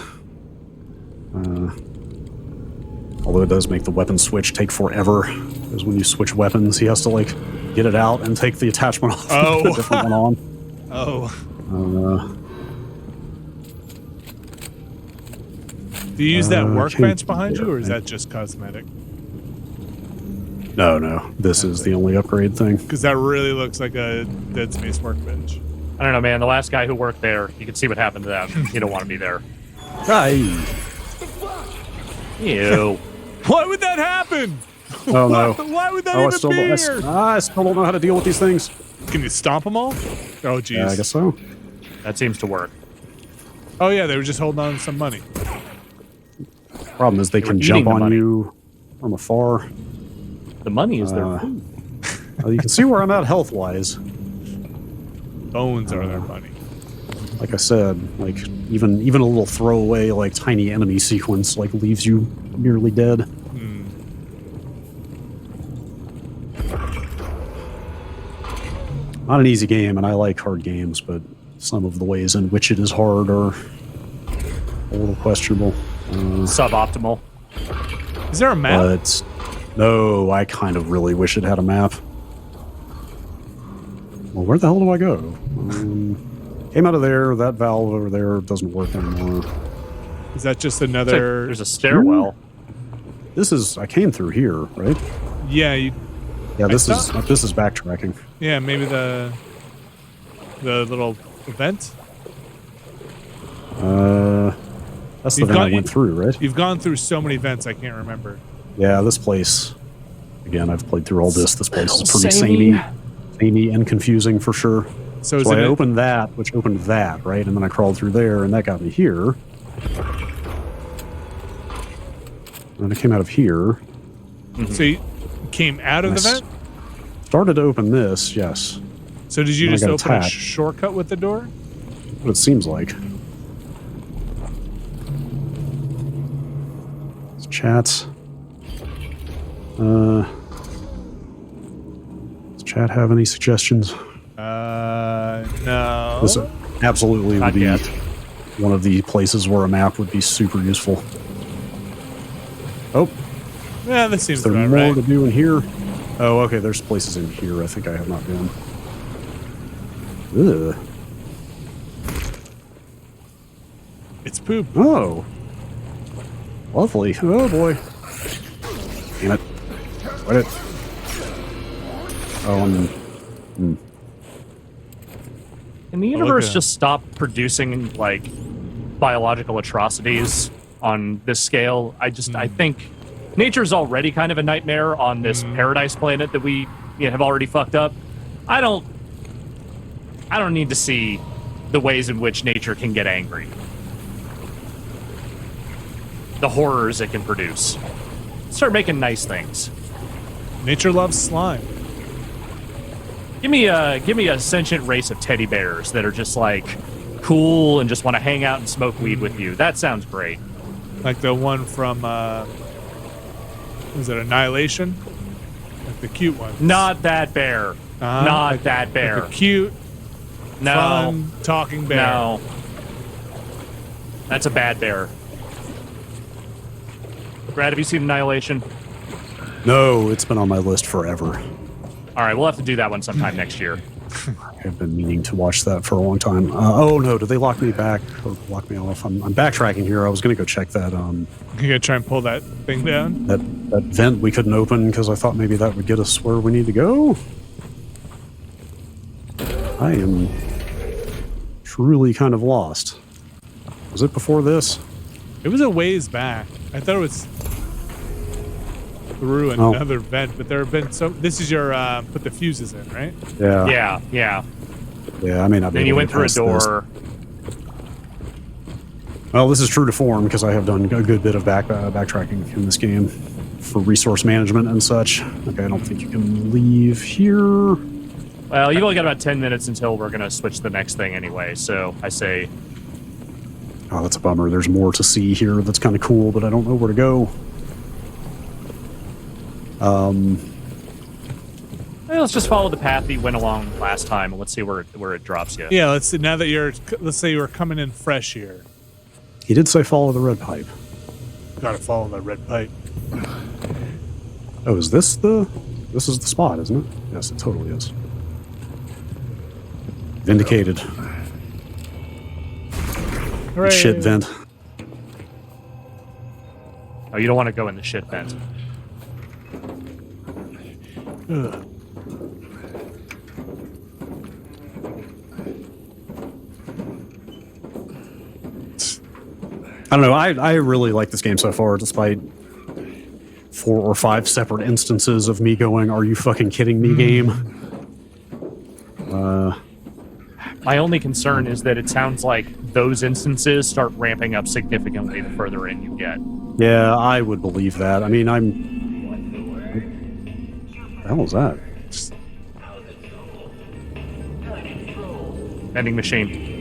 Although it does make the weapon switch take forever, because when you switch weapons, he has to like get it out and take the attachment off and put a different one on. Oh. Do you use that workbench can't- behind you, or is that just cosmetic? No. This is the only upgrade thing. Because that really looks like a Dead Space workbench. I don't know, man. The last guy who worked there, you can see what happened to them. You don't want to be there. Aye. Ew. Why would that happen? Oh no. Why would that I even still, be don't, here? I still don't know how to deal with these things. Can you stomp them all? Oh, jeez. Yeah, I guess so. That seems to work. Oh, yeah, they were just holding on to some money. Problem is they were can eating jump the on money. you from afar. The money is their food. You can see where I'm at health-wise. Bones are their money. Like I said, like even a little throwaway, like tiny enemy sequence, like leaves you nearly dead. Not an easy game, and I like hard games, but some of the ways in which it is hard are a little questionable. Suboptimal. Is there a map? But no, I kind of really wish it had a map. Well, where the hell do I go? Came out of there. That valve over there doesn't work anymore. Is that just It's like another... there's a stairwell. This is. I came through here, right? Yeah, you... Yeah, this is thought- this is backtracking. Yeah, maybe the little event? That's the You've thing I got- went through, right? You've gone through so many events, I can't remember. Yeah, this place. Again, I've played through all this. This place is pretty Samey. samey and confusing for sure. So is So it... I opened that, which opened that, right? And then I crawled through there, and that got me here. And then I came out of here. So you came out of the Nice. vent? Started to open this, yes. So did you Then I just got open a attacked. shortcut with the door? What it seems like. Let's chat. Does chat have any suggestions? No. This absolutely Not would be yet. one of the places where a map would be super useful. Oh, Yeah, this seems is there about more right. to do in here? Oh, okay, there's places in here I think I have not been. Ugh. It's poop. Oh. Lovely. Oh, boy. Damn it. What it? Oh, Can the look universe at- just stop producing like biological atrocities on this scale? I think nature's already kind of a nightmare on this paradise planet that we have already fucked up. I don't need to see the ways in which nature can get angry. The horrors it can produce. Start making nice things. Nature loves slime. Give me a sentient race of teddy bears that are just like cool and just want to hang out and smoke weed with you. That sounds great. Like the one from, was it Annihilation? Like the cute one. Not that bear. Not like- that bear. Like a cute, No. fun, talking bear. No. That's a bad bear. Brad, have you seen Annihilation? no, it's been on my list forever. All right, we'll have to do that one sometime next year. I've been meaning to watch that for a long time. Oh no, did they lock me back or lock me off? I'm backtracking here. I was gonna go check that You gonna try and pull that thing down? that vent we couldn't open because I thought maybe that would get us where we need to go. I am truly kind of lost. Was it before this? It was a ways back. I thought it was through Oh. another vent, but there have been so. This is your put the fuses in, right? Yeah. Yeah. Yeah, I may not be Then you able went to through a pass this. door. Well, this is true to form because I have done a good bit of backtracking in this game for resource management and such. Okay, I don't think you can leave here. Well, you've only got about 10 minutes until we're going to switch to the next thing anyway, so I say... Oh, that's a bummer. There's more to see here that's kind of cool, but I don't know where to go. Well, let's just follow the path that you went along last time, and let's see where it drops you. Yeah. Let's see. Now that let's say you're coming in fresh here. He did say follow the red pipe. Gotta follow that red pipe. Oh, is this this is the spot, isn't it? Yes, it totally is. Vindicated. Hooray. 'Em. Shit vent. Oh, you don't want to go in the shit vent. Ugh. I don't know. I really like this game so far, despite 4 or 5 separate instances of me going, "Are you fucking kidding me?" Game. My only concern is that it sounds like those instances start ramping up significantly the further in you get. Yeah, I would believe that. I mean, what the hell is that? Vending machine.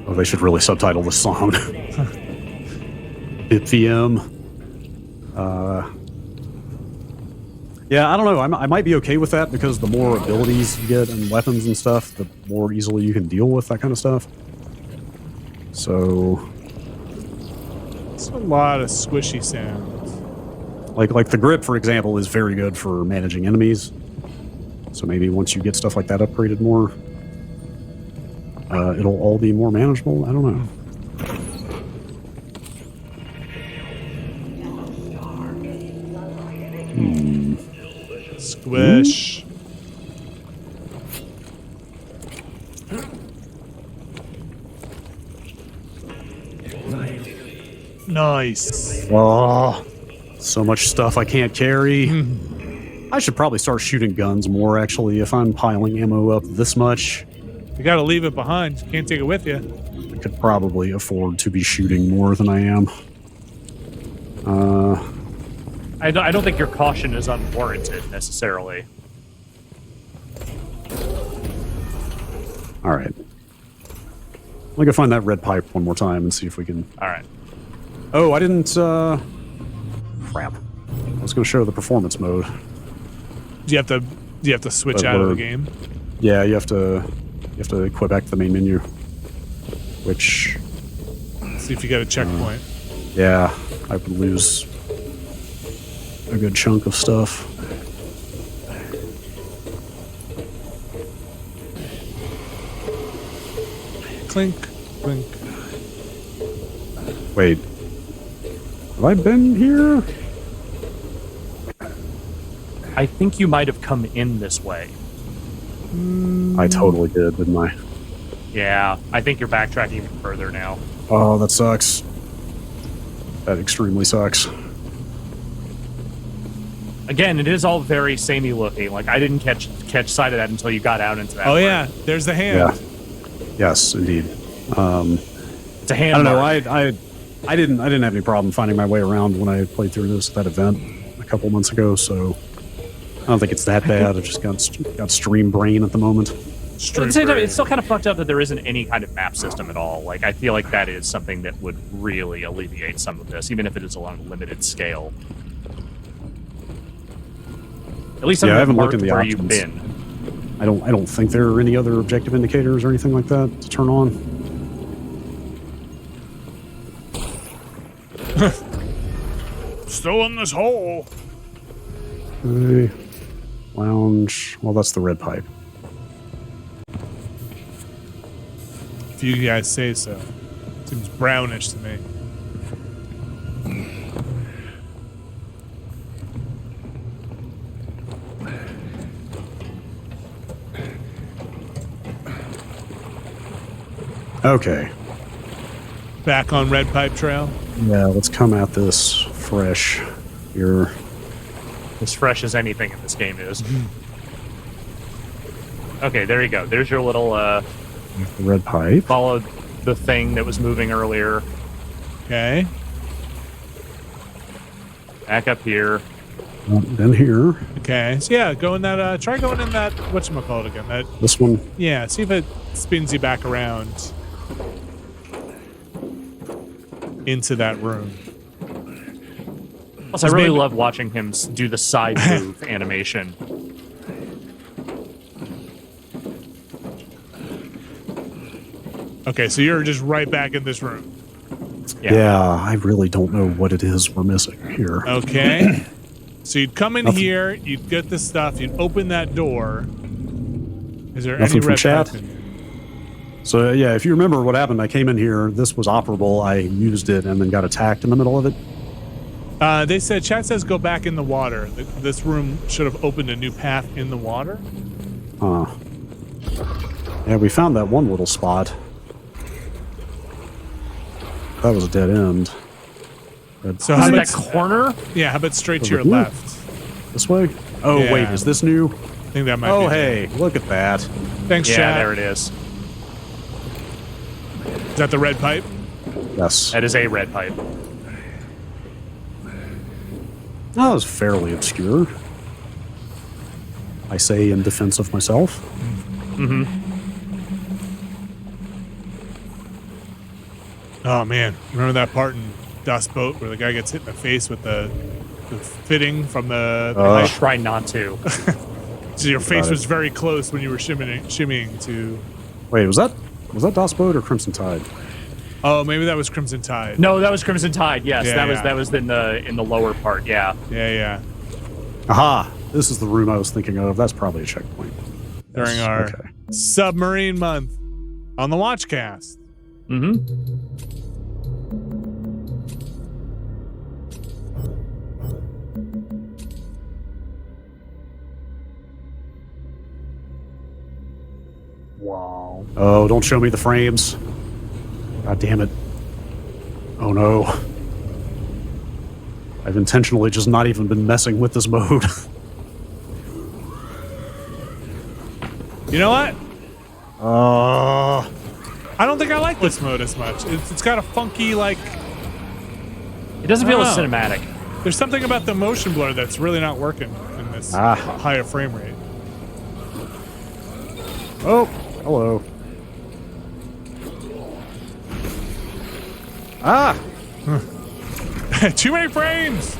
Oh, they should really subtitle this song. BitVM. Yeah, I don't know. I might be okay with that because the more abilities you get and weapons and stuff, the more easily you can deal with that kind of stuff. So, It's a lot of squishy sounds. like the grip, for example, is very good for managing enemies. So maybe once you get stuff like that upgraded more, it'll all be more manageable. I don't know. Squish. Nice. Oh, so much stuff I can't carry. I should probably start shooting guns more, actually. If I'm piling ammo up this much, You gotta leave it behind. You can't take it with you. I could probably afford to be shooting more than I am. I don't think your caution is unwarranted necessarily. All right. Let me go find that red pipe one more time and see if we can... All right. Oh, I didn't... Crap. I was going to show the performance mode. Do you have to switch But out of the we're- game? Yeah, you have to quit back to the main menu. Which, See if you got a checkpoint. yeah, I would lose a good chunk of stuff. Clink, clink. Wait. Have I been here? I think you might have come in this way. I totally did, didn't I? Yeah, I think you're backtracking even further now. Oh, that sucks. That extremely sucks. Again, it is all very samey looking. Like I didn't catch sight of that until you got out into that. Oh room. yeah, there's the hand. Yeah. Yes, indeed. It's a hand. I don't know. mark. I didn't have any problem finding my way around when I played through that event a couple months ago. So I don't think it's that bad. I've just got stream brain at the moment. But at the same time, it's still kind of fucked up that there isn't any kind of map system at all. Like, I feel like that is something that would really alleviate some of this, even if it is on a limited scale. At least Yeah, I something haven't that looked in worked the where options. you've been. I don't think there are any other objective indicators or anything like that to turn on. Still in this hole. Okay. Lounge. Well, that's the red pipe. If you guys say so. Seems brownish to me. Okay. Back on Red Pipe Trail. Yeah, let's come at this fresh here. As fresh as anything in this game is. Okay, there you go. There's your little, The red pipe. follow the thing that was moving earlier. Okay. Back up here. Then here. Okay. So yeah, go in that try going in that whatchamacallit again. That This one. yeah, see if it spins you back around into that room. Plus, I really maybe- love watching him do the side move animation. Okay, so you're just right back in this room. Yeah. I really don't know what it is we're missing here. Okay. So you'd come in Nothing. here, you'd get the stuff, you'd open that door. Is there Nothing any from red chat? pipe in here? So yeah, if you remember what happened, I came in here. This was operable. I used it and then got attacked in the middle of it. They said, chat says go back in the water. This room should have opened a new path in the water. Yeah, we found that one little spot. That was a dead end. So Is how it about that corner? Yeah, how about straight to Over your here? left? This way? Oh, Yeah. wait, is this new? I think that might be. Oh, hey, look at that. Thanks, Yeah, chat. there it is. Is that the red pipe? Yes. That is a red pipe. That was fairly obscure. I say in defense of myself. Mm-hmm. Oh man, remember that part in Dust Boat where the guy gets hit in the face with the fitting from the I pipe? try not to. So your face Got it. was very close when you were shimmying to. Wait, was that Das Boat or Crimson Tide? Oh, maybe that was Crimson Tide. No, that was Crimson Tide. Yes, Yeah, that was in the lower part. Yeah. Yeah. Aha! This is the room I was thinking of. That's probably a checkpoint. During Yes, our okay. submarine month on the Watchcast. Mm-hmm. Wow. Oh, don't show me the frames. God damn it. Oh no. I've intentionally just not even been messing with this mode. You know what? I don't think I like this mode as much. It's got a funky, like... It doesn't feel as I don't know. cinematic. There's something about the motion blur that's really not working in this higher frame rate. Oh, hello. Ah! Too many frames!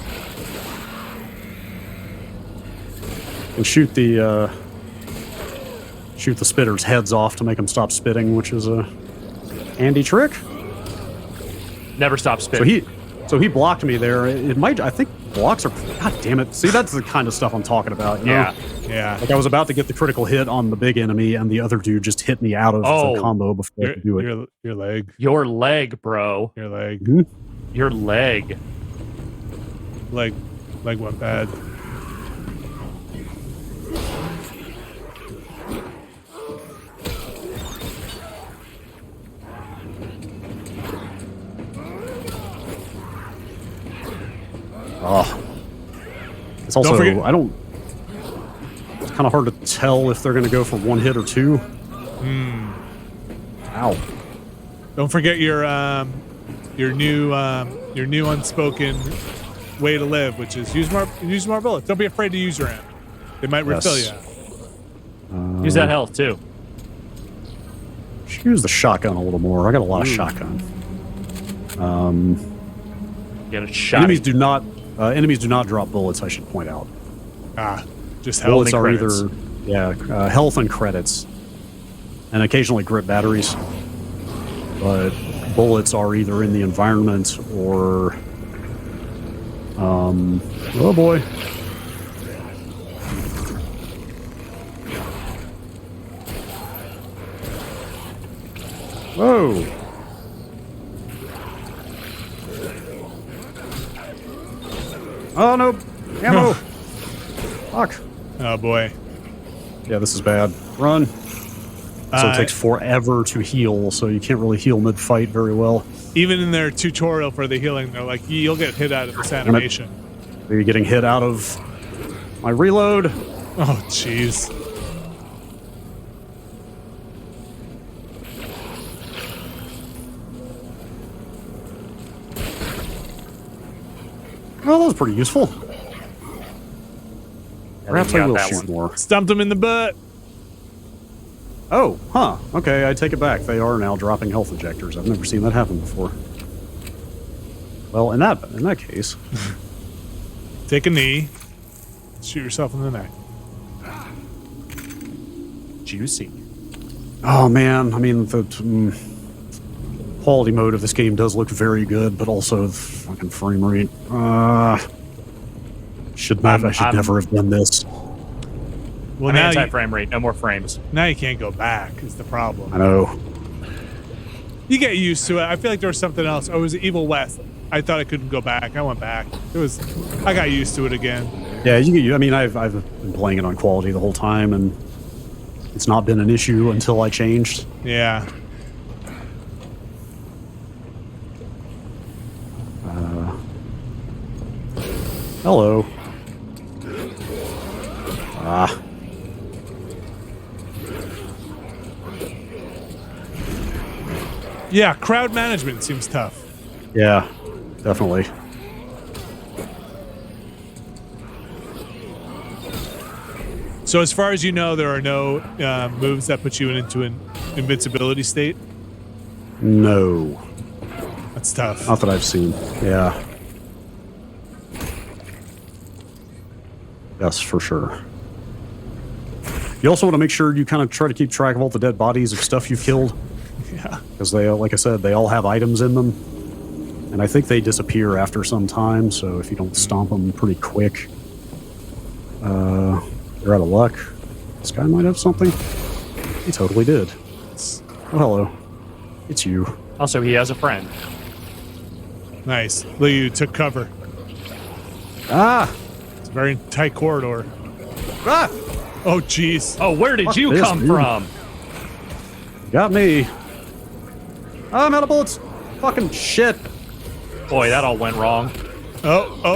And shoot the spitters' heads off to make them stop spitting, which is a handy trick. Never stop spitting. So he blocked me there. It might, I think blocks are, god damn it. See, that's the kind of stuff I'm talking about. You know? Yeah. Like I was about to get the critical hit on the big enemy and the other dude just hit me out of the combo before I could do it. Your leg. Your leg, bro. Your leg. Mhm. Your leg. Leg went bad. Oh. It's also, forget- it's kind of hard to tell if they're going to go for one hit or two. Ow. Don't forget your new unspoken way to live, which is use more bullets. Don't be afraid to use your ammo. They might refill Yes. you. Use that health too. Should use the shotgun a little more. I got a lot of shotgun. Get a shot. Enemies do not drop bullets, I should point out. Just health Bullets and are credits. either health and credits, and occasionally grip batteries. But bullets are either in the environment or oh boy. Whoa. Oh no. Ammo. Fuck. Oh boy. Yeah, this is bad. Run. So it takes forever to heal, so you can't really heal mid-fight very well. Even in their tutorial for the healing, they're like, you'll get hit out of this animation. Are you getting hit out of my reload? Oh, jeez. Oh, that was pretty useful. Perhaps I got will that shoot one. more. Stumped him in the butt. Oh, huh. Okay, I take it back. They are now dropping health injectors. I've never seen that happen before. Well, in that case, Take a knee. Shoot yourself in the neck. Juicy. oh man, I mean the quality mode of this game does look very good, but also the fucking frame rate. I should never have done this. Well, I'm now anti-frame rate. No more frames. now you can't go back is the problem. I know. You get used to it. I feel like there was something else. Oh, it was Evil West. I thought I couldn't go back. I went back. I got used to it again. Yeah, I mean, I've been playing it on quality the whole time, and it's not been an issue until I changed. Yeah. Hello. Ah. Yeah, crowd management seems tough. Yeah, definitely. So as far as you know, there are no moves that put you into an invincibility state? No. That's tough. Not that I've seen. Yeah. Yes, for sure. You also want to make sure you kind of try to keep track of all the dead bodies of stuff you've killed. Yeah. Because they, like I said, they all have items in them. And I think they disappear after some time, so if you don't stomp them pretty quick, you're out of luck. This guy might have something. He totally did. Oh, hello. It's you. Also, he has a friend. Nice. You took cover. Ah! It's a very tight corridor. Ah! Oh, jeez. Oh, where did Fuck you this, come dude. from? Got me. I'm out of bullets. Fucking shit. Boy, that all went wrong. Wow.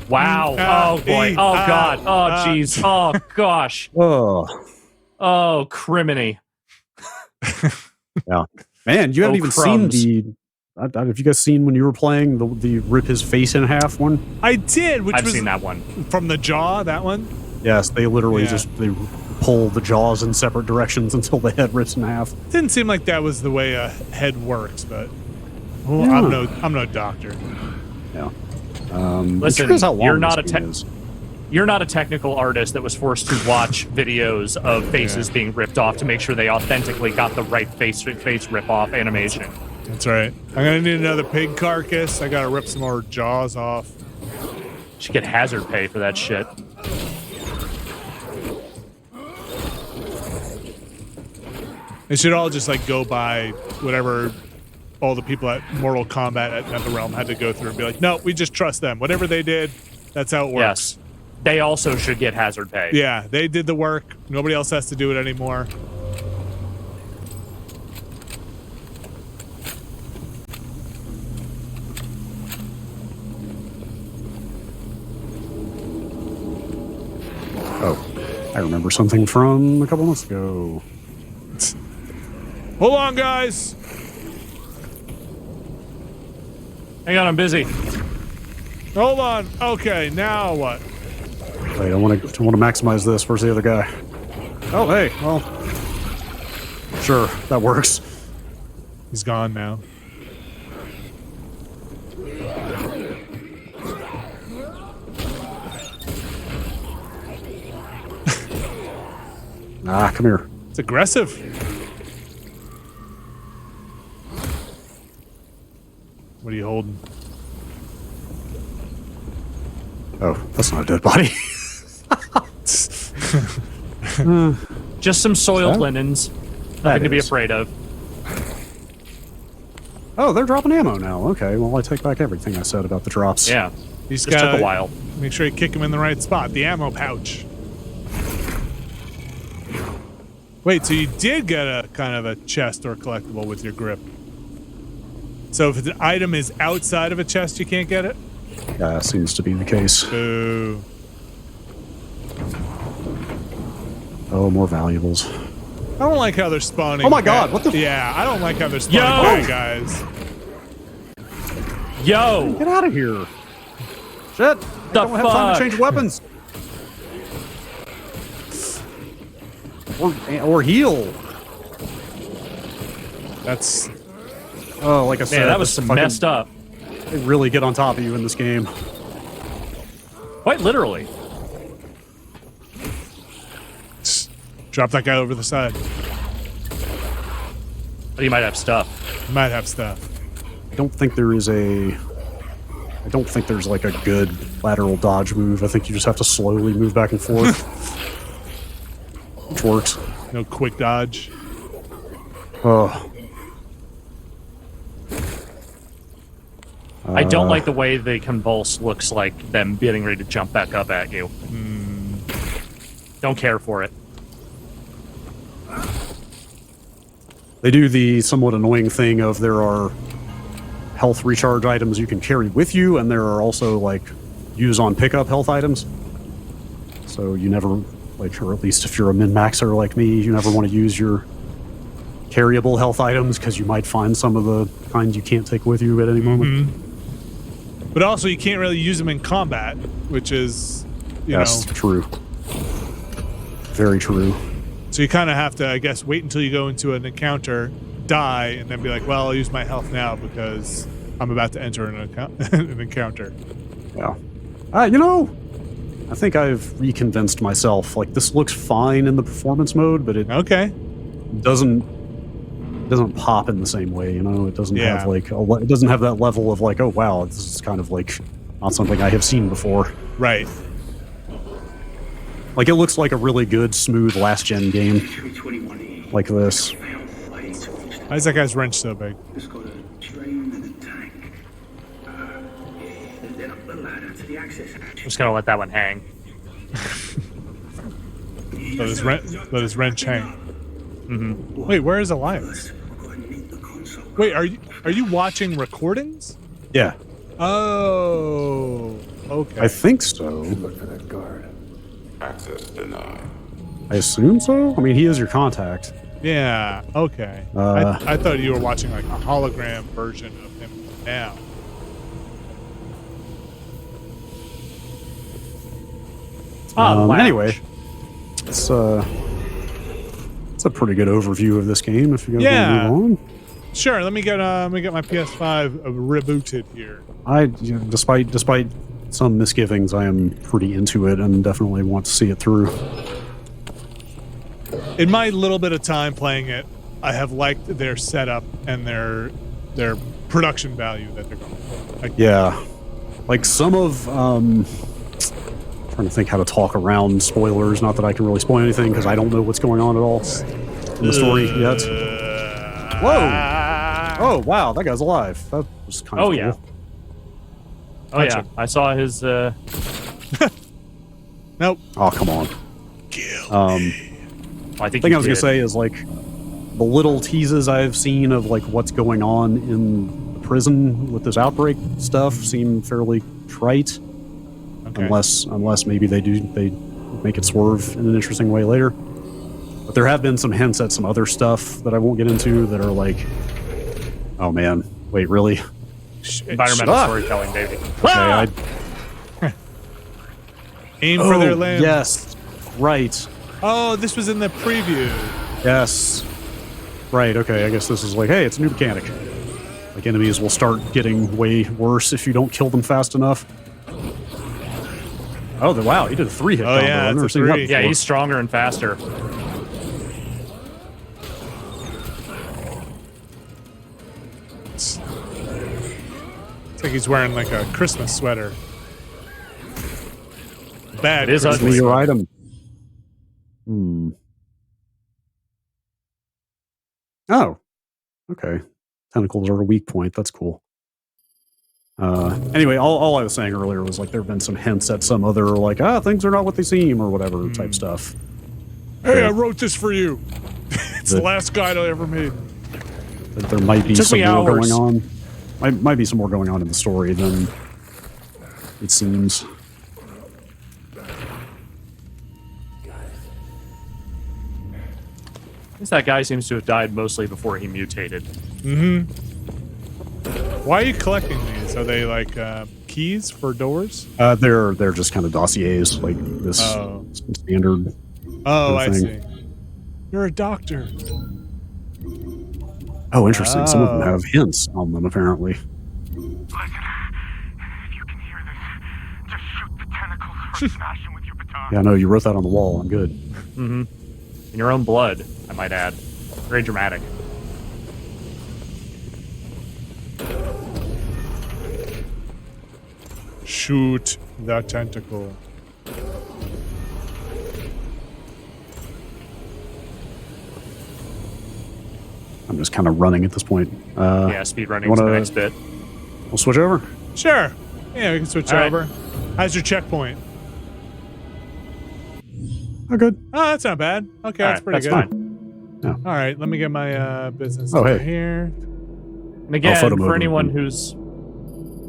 Oh, boy. Oh, God. Oh, jeez. Oh, gosh. Oh. Oh, criminy. Yeah. Man, you haven't even crumbs. seen the... have you guys seen when you were playing the rip his face in half one? I did, which I've was seen that one. from the jaw, that one? Yes, they literally Yeah. they pull the jaws in separate directions until the head rips in half. Didn't seem like that was the way a head works, but well, Yeah. I'm no doctor. Yeah. Listen, how long you're not this game is. You're not a technical artist that was forced to watch videos of faces being ripped off to make sure they authentically got the right face rip-off animation. That's right. I'm gonna need another pig carcass. I gotta rip some more jaws off. Should get hazard pay for that shit. They should all just like go by whatever all the people at Mortal Kombat at NetherRealm had to go through and be like, no, we just trust them. Whatever they did, that's how it works. Yes. They also should get hazard pay. Yeah, they did the work. Nobody else has to do it anymore. Oh, I remember something from a couple months ago. Hold on, guys. Hang on, I'm busy. Hold on. Okay, now what? Wait, I want to maximize this. Where's the other guy? Oh, hey, well, sure, that works. He's gone now. Ah, come here. It's aggressive. What are you holding? Oh, that's not a dead body. Just some soiled That- linens. Nothing to be is. afraid of. Oh, they're dropping ammo now. Okay, well, I take back everything I said about the drops. Yeah. He's Just took got a while. Make sure you kick him in the right spot. The ammo pouch. Wait, so you did get a kind of a chest or collectible with your grip. So if the item is outside of a chest, you can't get it? Yeah, seems to be the case. Boo. Oh, more valuables. I don't like how they're spawning. Oh my God, what the f- Yeah, I don't like how they're spawning Yo! bad guys. Yo! Get out of here. Shit. I don't have time to fuck? change weapons. Or heal. That's Oh, like I said, Man, that was this some fucking- messed up. They really get on top of you in this game. Quite literally. drop that guy over the side. But he might have stuff. He might have stuff. I don't think there's like a good lateral dodge move. I think you just have to slowly move back and forth. Which works. No quick dodge. Oh. I don't like the way the convulse looks like them getting ready to jump back up at you. Don't care for it. They do the somewhat annoying thing of there are health recharge items you can carry with you, and there are also like use on pickup health items. So you never, like, or at least if you're a min-maxer like me, you never want to use your carryable health items because you might find some of the kinds you can't take with you at any moment. But also, you can't really use them in combat, which is, you Yes, know. true. Very true. So you kind of have to, I guess, wait until you go into an encounter, die, and then be like, well, I'll use my health now because I'm about to enter an encounter. Yeah. You know, I think I've reconvinced myself. Like, this looks fine in the performance mode, but it doesn't pop in the same way. You know, it doesn't have like it doesn't have that level of like, oh wow, this is kind of like not something I have seen before. Right. Like, it looks like a really good, smooth last-gen game. 321E. Like this. Why is that guy's wrench so big? It's got a train and a tank. Then up the ladder to the access hatch. Just gonna let that one hang. Let his wrench hang. Wait, where is Alliance? Wait, are you watching recordings? Yeah. Oh, okay. I think so. Look for that guard. Access denied. I assume so? I mean, he is your contact. Yeah, okay. I thought you were watching like a hologram version of him now. Lounge. Anyway, it's a pretty good overview of this game if you're going to move on. Sure, let me get my PS5 rebooted here. Despite some misgivings, I am pretty into it and definitely want to see it through. In my little bit of time playing it, I have liked their setup and their production value that they're going for. Yeah, like some of trying to think how to talk around spoilers. Not that I can really spoil anything because I don't know what's going on at all in the story yet. Whoa! Oh wow, that guy's alive. That was kind of cool. Yeah. Oh yeah, I saw his. Nope. Oh come on. I think thing I was gonna say is like the little teases I've seen of like what's going on in the prison with this outbreak stuff seem fairly trite. Okay. Unless maybe they make it swerve in an interesting way later. But there have been some hints at some other stuff that I won't get into that are like, oh man, wait, really? Environmental storytelling, baby. Okay, Aim for their land. Yes, right. Oh, this was in the preview. Yes, right. Okay, I guess this is like, hey, it's a new mechanic. Like enemies will start getting way worse if you don't kill them fast enough. Oh, wow, he did a 3-hit combo. Yeah, I've never it's a seen that 3. before. Yeah, he's stronger and faster. It's like he's wearing like a Christmas sweater. Bad. It is Christmas ugly. Your sweater. item. Oh, okay. Tentacles are a weak point. That's cool. Anyway, all I was saying earlier was like there have been some hints at some other like things are not what they seem or whatever type stuff. Hey, I wrote this for you. It's the last guide I ever made. That there might be Took some me more hours. going on. Might be some more going on in the story than it seems. At least that guy seems to have died mostly before he mutated. Why are you collecting these? Are they like keys for doors? They're just kind of dossiers like this standard. Oh, I thing. see. You're a doctor. Oh, interesting. Some of them have hints on them apparently. Listen, if you can hear this, just shoot the tentacles or smash them with your baton. Yeah, no, you wrote that on the wall. I'm good. In your own blood, I might add. Very dramatic. Shoot the tentacle. I'm just kind of running at this point. Yeah, speed running to wanna- the next bit. We'll switch over. Sure. Yeah, we can switch All right. over. How's your checkpoint? Oh, good. Oh, that's not bad. Okay, All that's right, pretty that's good. fine. All right, let me get my business Oh, over hey. here. And again, photo for mode anyone would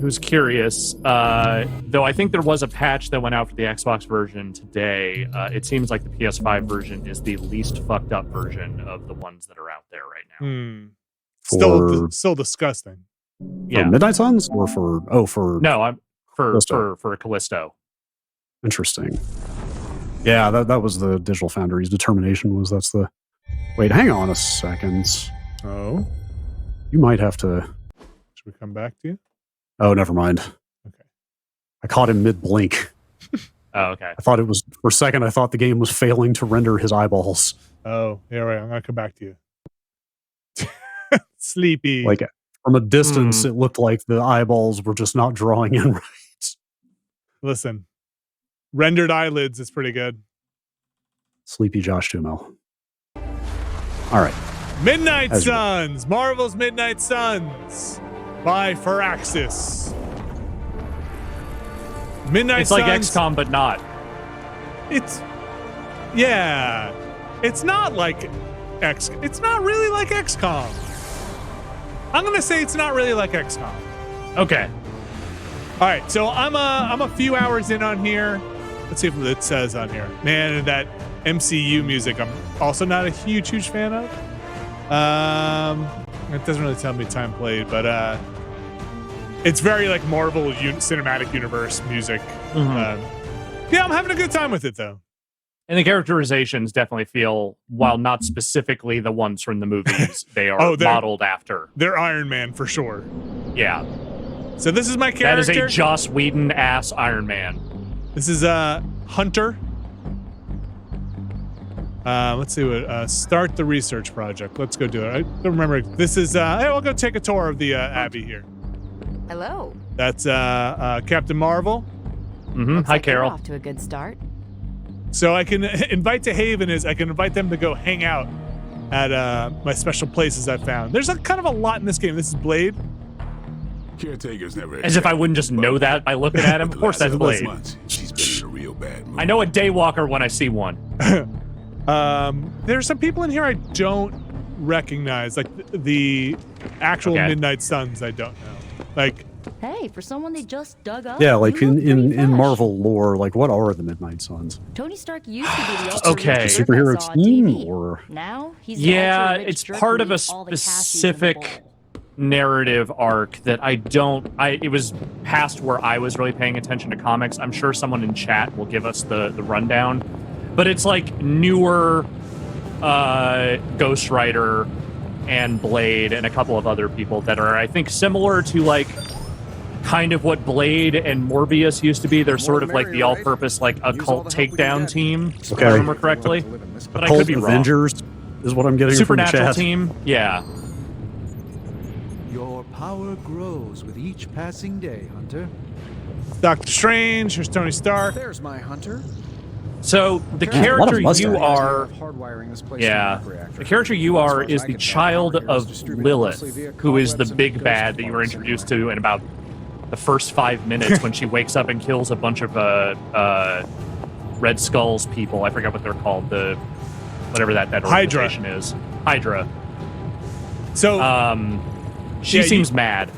who's curious, though I think there was a patch that went out for the Xbox version today, it seems like the PS5 version is the least fucked up version of the ones that are out there right now. Still disgusting. Yeah. For Midnight Suns or for No, I'm for Callisto. for Callisto. Interesting. Yeah, that was the Digital Foundry's determination. That's the. Wait, hang on a second. Oh, You might have to. should we come back to you? Oh, never mind. Okay. I caught him mid blink. Oh, okay. I thought it was for a second. I thought the game was failing to render his eyeballs. Oh, yeah, right. I'm gonna come back to you. Sleepy. Like from a distance, it looked like the eyeballs were just not drawing in right. Listen, rendered eyelids is pretty good. Sleepy Josh Duhamel. All right. Midnight As you- Suns, Marvel's Midnight Suns by Firaxis. Midnight It's like Suns. XCOM, but not. It's not like it's not really like XCOM. I'm gonna say it's not really like XCOM. Okay. All right, so I'm a few hours in on here. Let's see if it says on here. Man, and that MCU music, I'm also not a huge fan of. It doesn't really tell me time played, but it's very like Marvel Cinematic Universe music. Yeah, I'm having a good time with it though. And the characterizations definitely feel, while not specifically the ones from the movies, they are modeled after. They're Iron Man for sure. Yeah. So this is my character. That is a Joss Whedon ass Iron Man. This is Hunter. Let's see what start the research project. Let's go do it. I don't remember. This is hey, I'll go take a tour of the Abbey here. Hello. That's Captain Marvel. Hi, Carol. Off to a good start. So I can invite to Haven is I can invite them to go hang out at my special places I've found. There's a kind of a lot in this game. This is Blade. Caretaker's never. As if I wouldn't just know that by looking at him. Of course that's Blade. She's been in a real bad mood. I know a Daywalker when I see one. There's some people in here I don't recognize, like the actual Midnight Suns. I don't know. Like, hey, for someone they just dug up. Yeah, like you look pretty in fresh. Marvel lore, like what are the Midnight Suns? Tony Stark used to be the Okay. Superhero team or now he's Yeah, the ultra-rich it's jerk part who of a eats all the cashews in the specific narrative arc that it was past where I was really paying attention to comics. I'm sure someone in chat will give us the rundown. But it's like newer Ghost Rider and Blade and a couple of other people that are, I think, similar to like kind of what Blade and Morbius used to be. They're sort of like the all-purpose like occult takedown team, if I remember correctly. But I could be wrong. Avengers is what I'm getting Supernatural from the chat. team, yeah. Your power grows with each passing day, Hunter. Doctor Strange. Here's Tony Stark. There's my Hunter. So the character you are, the character you are is the child of Lilith, who is the big bad that you were introduced to in about the first 5 minutes when she wakes up and kills a bunch of Red Skull's people. I forgot what they're called. The whatever that organization is. Hydra. So she seems mad.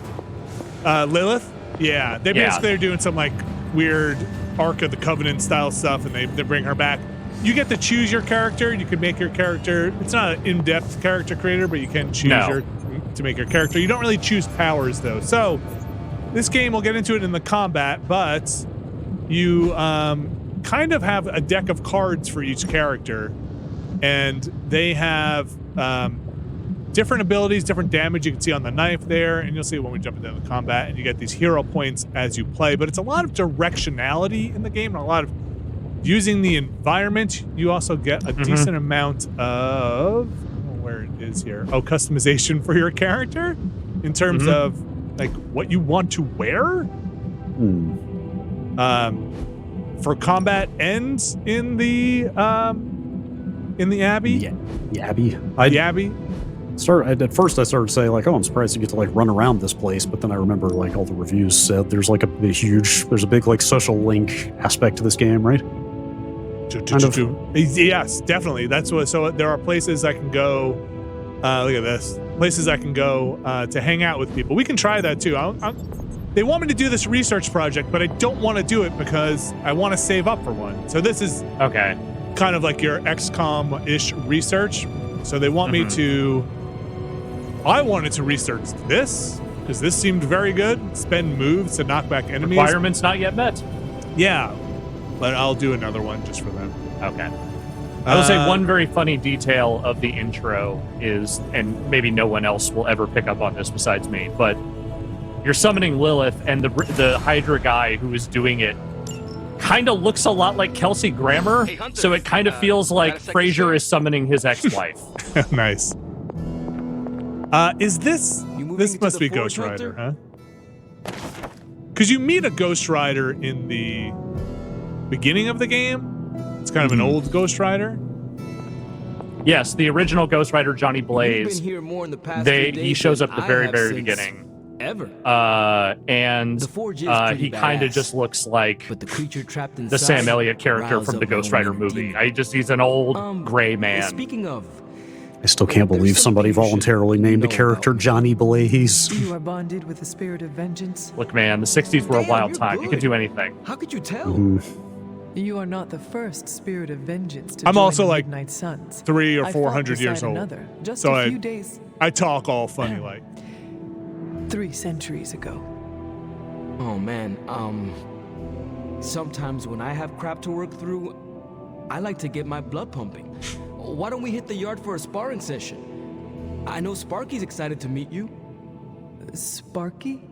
Lilith? Yeah. They basically are doing some like weird Ark of the Covenant style stuff, and they bring her back. You get to choose your character. You can make your character. It's not an in-depth character creator, but you can choose to make your character. You don't really choose powers though. So this game, we'll get into it in the combat, but you kind of have a deck of cards for each character, and they have different abilities, different damage. You can see on the knife there, and you'll see it when we jump into the combat, and you get these hero points as you play. But it's a lot of directionality in the game, and a lot of using the environment. You also get a decent amount of where it is here. Oh, customization for your character in terms of like what you want to wear. For combat ends in the Abbey. The Abbey. The Abbey. At first I started saying like, oh, I'm surprised you get to like run around this place, but then I remember like all the reviews said there's like there's a big like social link aspect to this game, right? Yes, definitely. That's what. So there are places I can go. Look at this. Places I can go to hang out with people. We can try that too. They want me to do this research project, but I don't want to do it because I want to save up for one. So this is okay, kind of like your XCOM-ish research. So they want me to. I wanted to research this because this seemed very good. Spend moves to knock back enemies. Requirements not yet met. Yeah, but I'll do another one just for them. Okay. I will say one very funny detail of the intro is, and maybe no one else will ever pick up on this besides me, but you're summoning Lilith, and the Hydra guy who is doing it kind of looks a lot like Kelsey Grammer, so it kind of feels like Frasier is summoning his ex-wife. Nice. Is this... This must be Ghost Rider, huh? Because you meet a Ghost Rider in the beginning of the game. It's kind of an old Ghost Rider. Yes, the original Ghost Rider, Johnny Blaze. Been here more in the past He shows up at the very beginning. Ever. And he kind of just looks like but the creature trapped inside the Sam Elliott character from the Ghost Rider movie. He's an old gray man. Speaking of, I still can't believe somebody voluntarily named a character Johnny Blaze. You are bonded with the spirit of vengeance. Look, man, the 60s were a wild time. You could do anything. How could you tell? You are not the first spirit of vengeance to I'm join also the like Midnight Suns. 300 or I 400 fought years beside old. Another, just So a few days. I talk all funny like. 3 centuries ago. Oh man, sometimes when I have crap to work through, I like to get my blood pumping. Why don't we hit the yard for a sparring session? I know Sparky's excited to meet you. Sparky?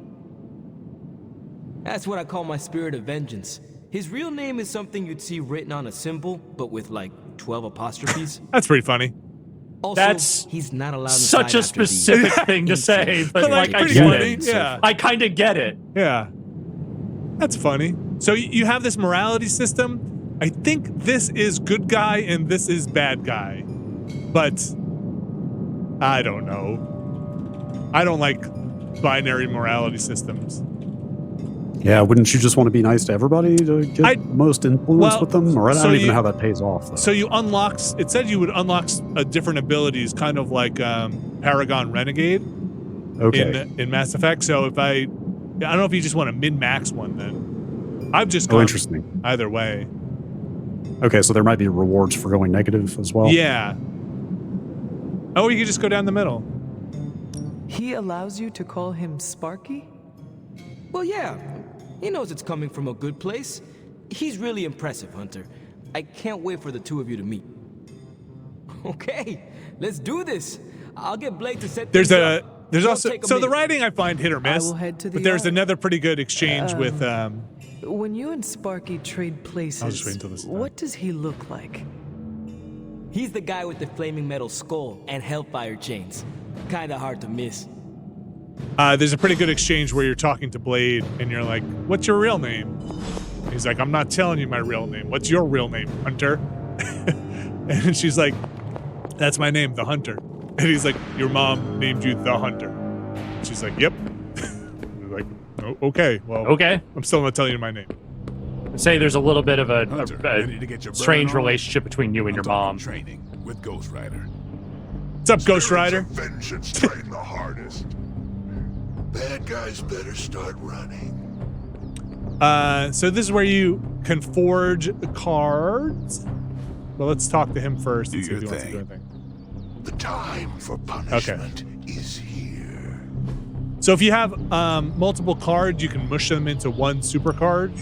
That's what I call my spirit of vengeance. His real name is something you'd see written on a symbol, but with like 12 apostrophes. That's pretty funny. Also, he's not allowed such a specific thing to say, but like I get it. Yeah. I kind of get it. Yeah. That's funny. So you have this morality system. I think this is good guy and this is bad guy. But I don't know. I don't like binary morality systems. Yeah, wouldn't you just want to be nice to everybody to get most influence with them? Or I don't even know how that pays off, though. So you unlock... It said you would unlock different abilities, kind of like Paragon Renegade in Mass Effect. So if I don't know if you just want to min-max one, then. I've just gone interesting. Either way. Okay, so there might be rewards for going negative as well? Yeah. Oh, you could just go down the middle. He allows you to call him Sparky? Well, yeah. He knows it's coming from a good place. He's really impressive, Hunter. I can't wait for the two of you to meet. Okay, let's do this. I'll get Blake to set There's things up. There's It'll also... take a So the minute. writing I find hit or miss. I will head to the but there's yard. another pretty good exchange with... When you and Sparky trade places, I'll just wait until this is done. what does he look like? He's the guy with the flaming metal skull and hellfire chains. Kinda hard to miss. There's a pretty good exchange where you're talking to Blade and you're like, what's your real name? He's like, I'm not telling you my real name. What's your real name, Hunter? And she's like, that's my name, the Hunter. And he's like, your mom named you the Hunter. She's like, yep. Like, oh, okay, well, okay. I'm still not telling you my name. Say there's a little bit of a ready to get your strange burn on? relationship between you and your mom. Training with Ghost Rider. What's up, Ghost Rider? Vengeance train the hardest. Bad guys better start running. So this is where you can forge cards. Well, let's talk to him first and see if he wants to do anything. The time for punishment is here. So if you have multiple cards, you can mush them into one super card.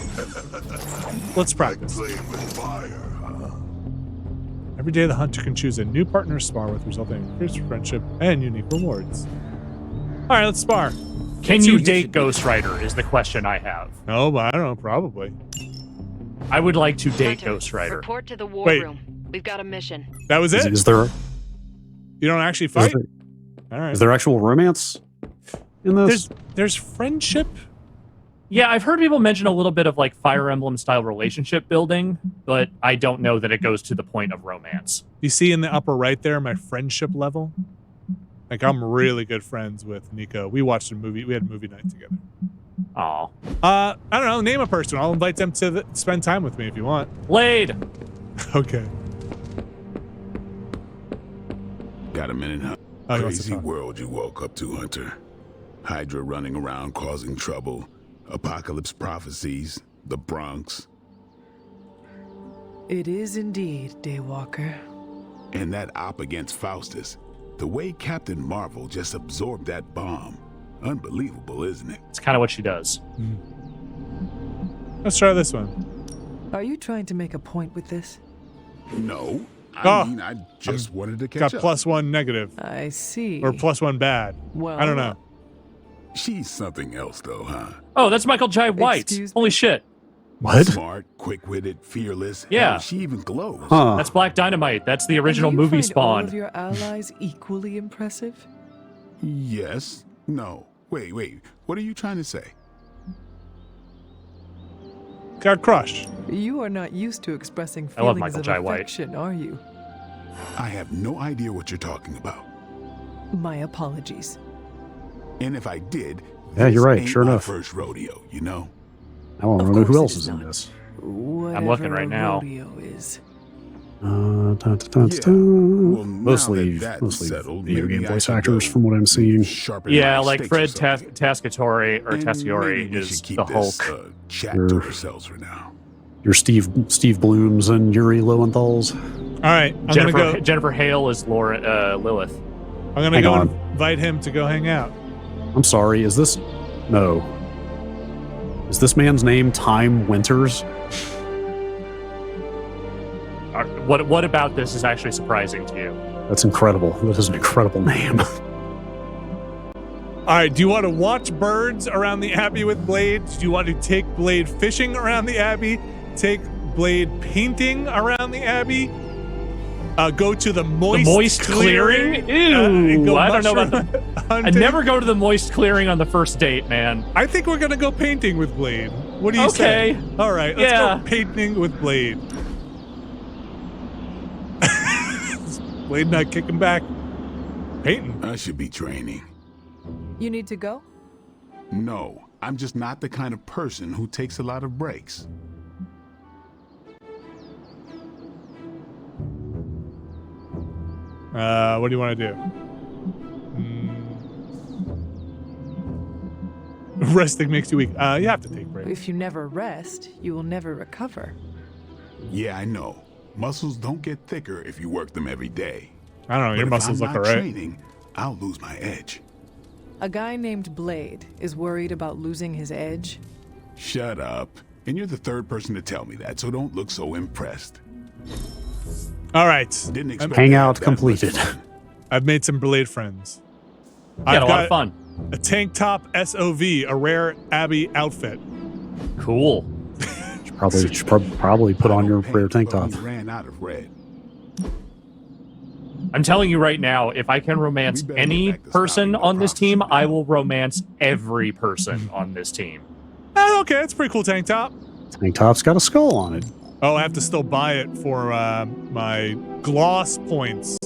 Let's practice. Like playing with fire, huh? Every day the hunter can choose a new partner to spar with, resulting in increased friendship and unique rewards. All right, let's spar. Can you date Ghost Rider is the question I have. No, but I don't know, probably. I would like to date Hunter, Ghost Rider. Report to the war room. We've got a mission. That was it? Is there... You don't actually fight? All right. Is there actual romance in this? There's friendship? Yeah, I've heard people mention a little bit of like Fire Emblem style relationship building, but I don't know that it goes to the point of romance. You see in the upper right there my friendship level? Like, I'm really good friends with Nico. We watched a movie. We had a movie night together. Aw. I don't know. Name a person. I'll invite them to spend time with me if you want. Blade. Okay. Got a minute, huh? Oh, he wants to Crazy talk. world you woke up to, Hunter. Hydra running around causing trouble. Apocalypse prophecies. The Bronx. It is indeed, Daywalker. And that op against Faustus. The way Captain Marvel just absorbed that bomb. Unbelievable, isn't it? It's kind of what she does. Let's try this one. Are you trying to make a point with this? No. I mean, I just wanted to catch got up. +1 negative. I see. Or +1 bad. Well, I don't know. She's something else, though, huh? Oh, that's Michael Jai White. Excuse me? Holy shit. What? Smart, quick-witted, fearless. Yeah. Hell, she even glows. Huh. That's Black Dynamite. That's the original And do you movie find all of Spawn. your allies equally impressive? Yes. No. Wait. What are you trying to say? Got crushed. You are not used to expressing I love feelings Michael of Jai White. affection, are you? I have no idea what you're talking about. My apologies. And if I did, Yeah, you're right. ain't Sure my enough. first rodeo, you know? I want to Of know who course else it is is in not. this. I'm looking right Whatever a now. rodeo is. Well, Mostly now that that's settled, video maybe game I voice should actors go from what I'm seeing. sharpen Yeah, my like stakes Fred or something. Tascatore or And Tessiore maybe we is should keep the this, Hulk. chat Sure. to ourselves for now. Your Steve Blooms and Yuri Lowenthal's. All right. I'm going to go. Jennifer Hale is Lilith. I'm going to Hang go on. invite him to go hang out. I'm sorry. Is this man's name Time Winters? What about this is actually surprising to you? That's incredible. That is an incredible name. All right. Do you want to watch birds around the Abbey with Blade? Do you want to take Blade fishing around the Abbey? Take Blade painting around the Abbey? Go to the moist clearing? and go Ew, I don't know about mushroom I hunting? never go to the moist clearing on the first date, man. I think we're going to go painting with Blade. What do you Okay. say? All right. Let's Yeah. go painting with Blade. Blade not kicking back. Painting. I should be training. You need to go? No, I'm just not the kind of person who takes a lot of breaks. What do you want to do? Resting makes you weak. You have to take breaks. If you never rest, you will never recover. Yeah, I know. Muscles don't get thicker if you work them every day. I don't know. Your But if muscles I'm look not alright. training, I'll lose my edge. A guy named Blade is worried about losing his edge. Shut up. And you're the third person to tell me that, so don't look so impressed. All right. Didn't expect Hangout that completed. much fun. I've made some Blade friends. Had a lot of fun. A tank top SOV, a rare Abbey outfit. Cool. Should probably put on your rare tank top. He ran out of red. I'm telling you right now, if I can romance We better any get back to person stopping the on this team, prophecy I now. will romance every person on this team. Okay, it's a pretty cool tank top. Tank top's got a skull on it. Oh, I have to still buy it for my gloss points.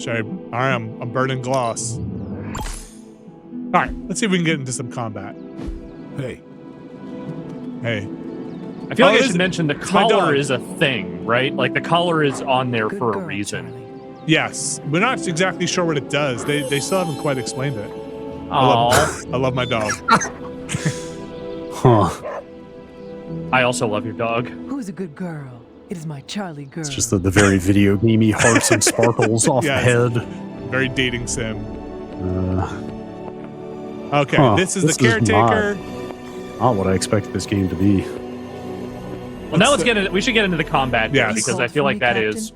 I'm burning gloss. All right, let's see if we can get into some combat. Hey, I feel like I this- should mention the it's my collar dog. is a thing, right? Like the collar is on there Good for a girl, reason. Charlie. Yes, we're not exactly sure what it does. They still haven't quite explained it. Aww. I love my dog. Huh. I also love your dog. Who's a good girl? It is my Charlie girl. It's just the very video gamey hearts and sparkles off Yes. the head. Very dating sim. Uh, Okay, Huh, this is this the is caretaker. not what I expected this game to be. Well, now let's get into. We should get into the combat Yes. bit, because Called I feel for like me, that Captain? is.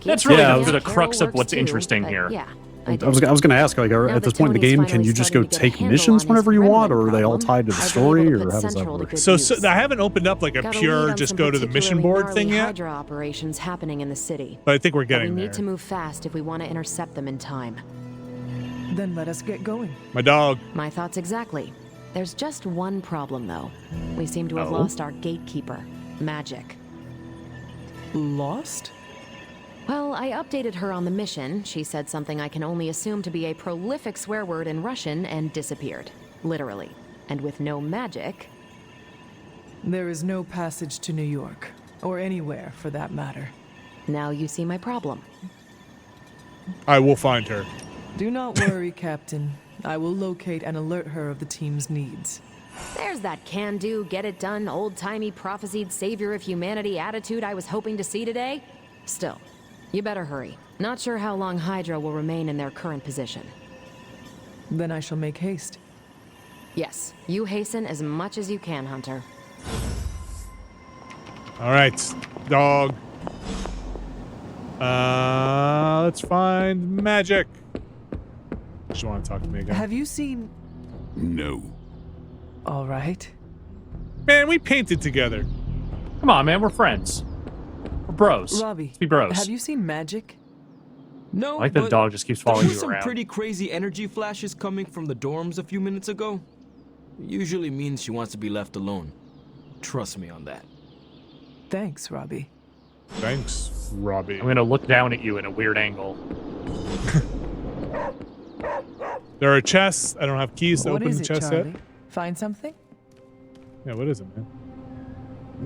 That's really Yeah, the crux of what's interesting here. Yeah, I was going to ask, like, at this point in the game, can you just go take missions whenever you want, or are they all tied to the story, or how does that work? So I haven't opened up like a pure just go to the mission board thing yet, Hydra operations happening in the city. but I think we're But we getting need there. to move fast if we want to intercept them in time. Then let us get going. My dog. My thoughts exactly. There's just one problem, though. We seem to have lost our gatekeeper, Magic. Lost? Well, I updated her on the mission. She said something I can only assume to be a prolific swear word in Russian and disappeared. Literally. And with no magic... There is no passage to New York. Or anywhere, for that matter. Now you see my problem. I will find her. Do not worry, Captain. I will locate and alert her of the team's needs. There's that can-do, get-it-done, old-timey, prophesied savior of humanity attitude I was hoping to see today. Still, you better hurry. Not sure how long Hydra will remain in their current position. Then I shall make haste. Yes, you hasten as much as you can, Hunter. All right, dog. Let's find magic. Does she want to talk to me again? Have you seen... No. All right. Man, we painted together. Come on, man, we're friends. We're bros. Robbie, Let's be bros. have you seen magic? No, I like that the dog just keeps following there you were some around. pretty crazy energy flashes coming from the dorms a few minutes ago. Usually means she wants to be left alone. Trust me on that. Thanks, Robbie. Thanks, Robbie. I'm going to look down at you in a weird angle. There are chests. I don't have keys to What open is the it, chest Charlie? yet. Find something? Yeah, what is it, man?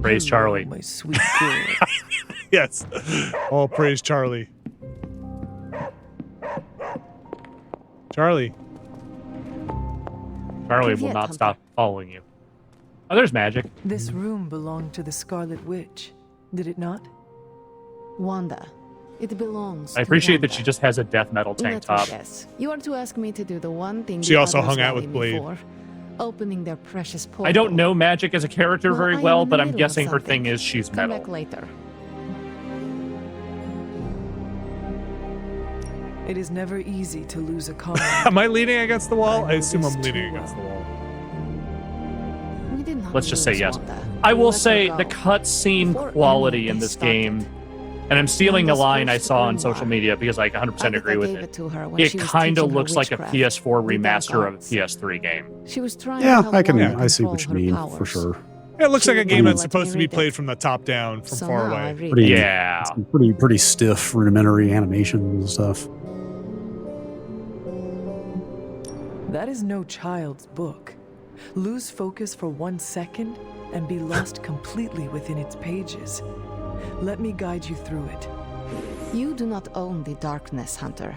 Praise Hello, Charlie. my sweet girl. Yes. All praise Charlie. Charlie. Charlie Give will it, not Hunter. stop following you. Oh, there's magic. This room belonged to the Scarlet Witch, did it not? Wanda. It belongs I appreciate to that Wanda. she just has a death metal tank Let me top. guess. You are to ask me to do the one thing She the also others hung out with rallied me Blade. for, opening their precious portal. I don't know magic as a character very I am well, in the but I'm middle of guessing her something. thing is she's Come metal. back later. It is never easy to lose a comrade. Am I leaning against the wall? I know assume this I'm leaning too against the wall. We did not Let's just say lose yes. Wanda. I We will let her say go. the cutscene Before quality any in of this this started. game, and I'm stealing a Wanda's line I first saw on grimoire. social media because I 100% Agatha agree with gave it. to her when It she was kind of teaching her looks like a witchcraft, PS4 the dark remaster of a arts. PS3 game. She was trying Yeah, to help I can. Wanda I see control what you her mean powers. for sure. Yeah, it looks like a game Let that's me supposed to be read played it. from the top down, from So far now I away. read Pretty, it. Yeah. some pretty stiff rudimentary animations and stuff. That is no child's book. Lose focus for 1 second and be lost completely within its pages. Let me guide you through it. You do not own the darkness, Hunter.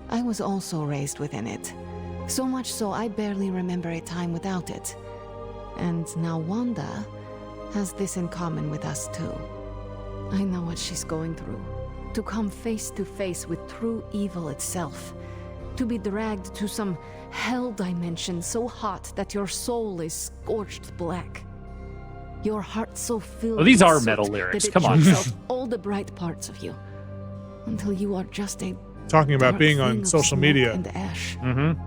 I was also raised within it. So much so I barely remember a time without it. And now Wanda has this in common with us too. I know what she's going through. To come face to face with true evil itself. To be dragged to some hell dimension so hot that your soul is scorched black. Your heart so filled Oh, these with are soot metal that lyrics. it Come on. chokes out all the bright parts of you. Until you are just a Talking about dark being thing on of social smoke media. and ash. Mm-hmm.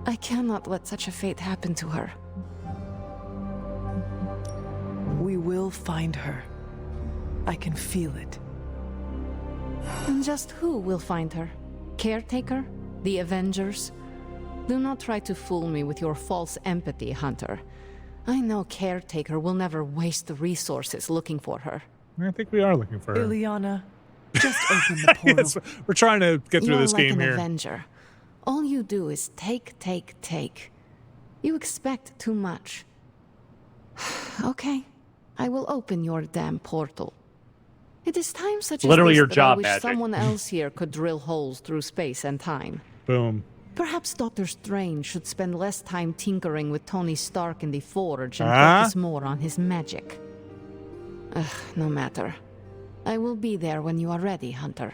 I cannot let such a fate happen to her. We will find her. I can feel it. And just who will find her? Caretaker? The Avengers? Do not try to fool me with your false empathy, Hunter. I know Caretaker will never waste the resources looking for her. I think we are looking for her. Ileana, just open the portal. Yes, we're trying to get through You are this like game an here. Avenger. All you do is take, take, take. You expect too much. Okay, I will open your damn portal. It is time such Literally as this your that job, I wish Magic. someone else here could drill holes through space and time. Boom. Perhaps Doctor Strange should spend less time tinkering with Tony Stark in the Forge and Huh? focus more on his magic. Ugh, no matter. I will be there when you are ready, Hunter.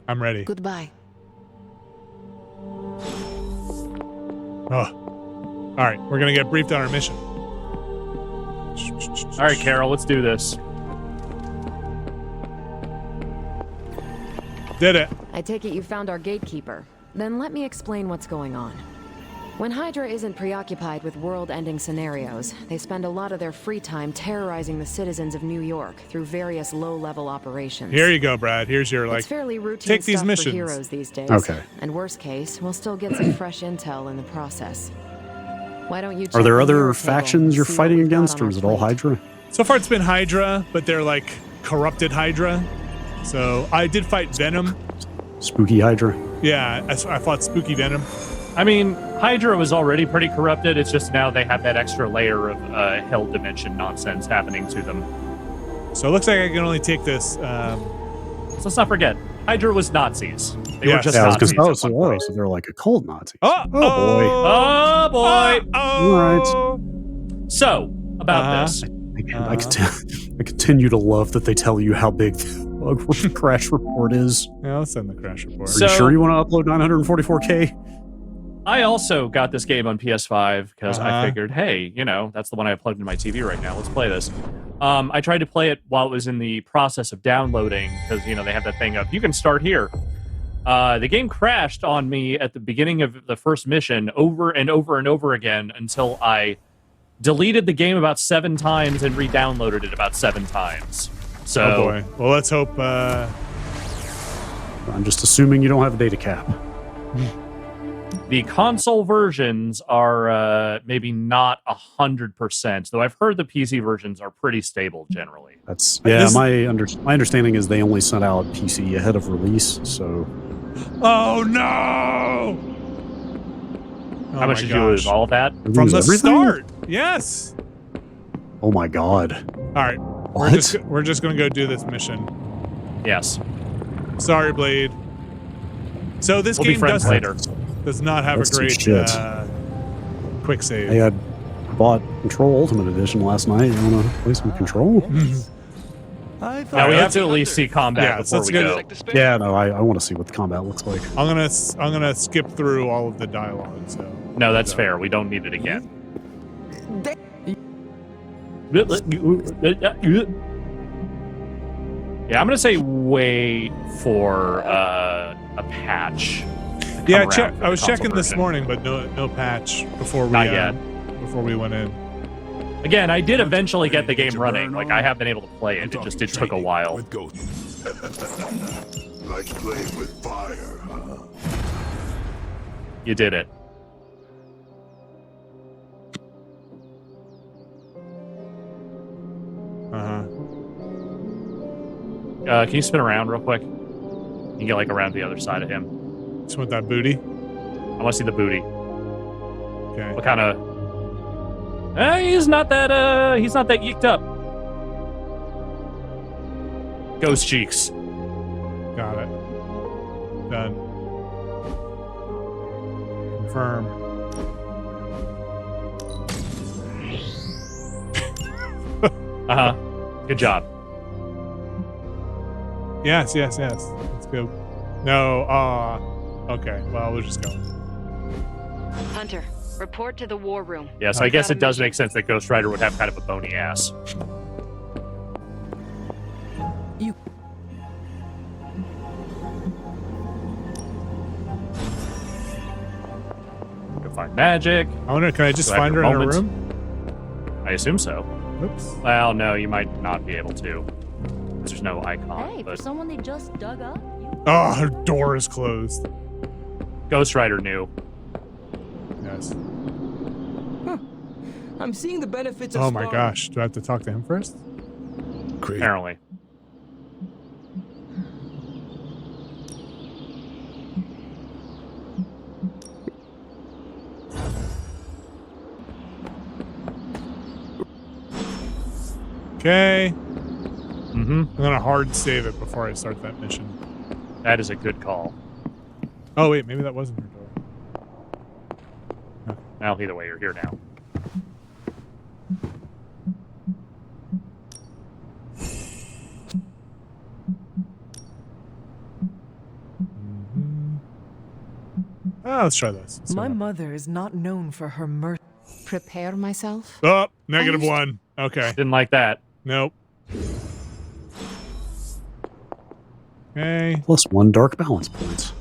I'm ready. Goodbye. Oh. All right, we're gonna get briefed on our mission. All right, Carol, let's do this. Did it. I take it you found our gatekeeper. Then let me explain what's going on. When Hydra isn't preoccupied with world-ending scenarios, they spend a lot of their free time terrorizing the citizens of New York through various low-level operations. Here you go, Brad. Here's your It's fairly routine take these stuff missions. for heroes these days. Okay. And worst case, we'll still get some fresh intel in the process. Why don't you check Are there the other hero table factions and you're see what fighting we've got against, on or our is it all plate? Hydra? So far, it's been Hydra, but they're like corrupted Hydra. So I did fight Venom. Spooky Hydra. Yeah, I fought Spooky Venom. I mean, Hydra was already pretty corrupted. It's just now they have that extra layer of hell dimension nonsense happening to them. So it looks like I can only take this. So let's not forget, Hydra was Nazis. They were Yes. just Yeah, Nazis. so they're like a cold Nazi. Oh boy. Oh boy. All right. So about this, I continue to love that they tell you how big the crash report is. Yeah, I'll send the crash report. Are you sure you want to upload 944K? I also got this game on PS5 because I figured, hey, you know, that's the one I have plugged into my TV right now. Let's play this. I tried to play it while it was in the process of downloading because, you know, they have that thing of, you can start here. The game crashed on me at the beginning of the first mission over and over and over again until I deleted the game about 7 times and re-downloaded it about 7 times. So, oh boy. Well, let's hope. I'm just assuming you don't have a data cap. The console versions are maybe not 100%, though I've heard the PC versions are pretty stable generally. That's my understanding is they only sent out PC ahead of release. So, oh no! How much did you lose? All of that from the everything? start? Yes. Oh my god! All right, we're just gonna go do this mission. Yes. Sorry, Blade. So this We'll be game friends later. does not have That's a some great shit. quick save. I bought Control Ultimate Edition last night. You want to play some Control? Now we have to at least see combat before we go. Yeah, no, I want to see what the combat looks like. I'm gonna skip through all of the dialogue. So no, that's fair. We don't need it again. Yeah, I'm gonna say wait for a patch. Yeah, I was checking this morning, but no patch before we Not yet. Before we went in. Again, I did eventually get the game running. Like I have been able to play it. It took a while. Like playing with fire, huh? You did it. Can you spin around real quick? You can get like around the other side of him. Just want that booty. I want to see the booty. Okay. What kind of? He's not that yeeked up. Ghost cheeks. Got it. Done. Confirm. Good job. Yes. Let's go. No. Okay. Well, we'll just go. Hunter, report to the war room. Yeah, so I guess it does make sense that Ghost Rider would have kind of a bony ass. Go find magic. I wonder, can I just find her in her room? I assume so. Oops. Well, no, you might not be able to. Because there's no icon. Hey, for someone they just dug up. Oh, her door is closed. Ghost Rider knew. Yes. Huh. I'm seeing the benefits of Oh my sparring. gosh. Do I have to talk to him first? Great. Apparently. Okay. I'm gonna hard save it before I start that mission. That is a good call. Oh wait, maybe that wasn't her door. Well, either way, you're here now. Let's try this. My mother is not known for her mercy. Prepare myself? Oh, -1. Okay. Didn't like that. Nope. Okay. Plus 1 dark balance points.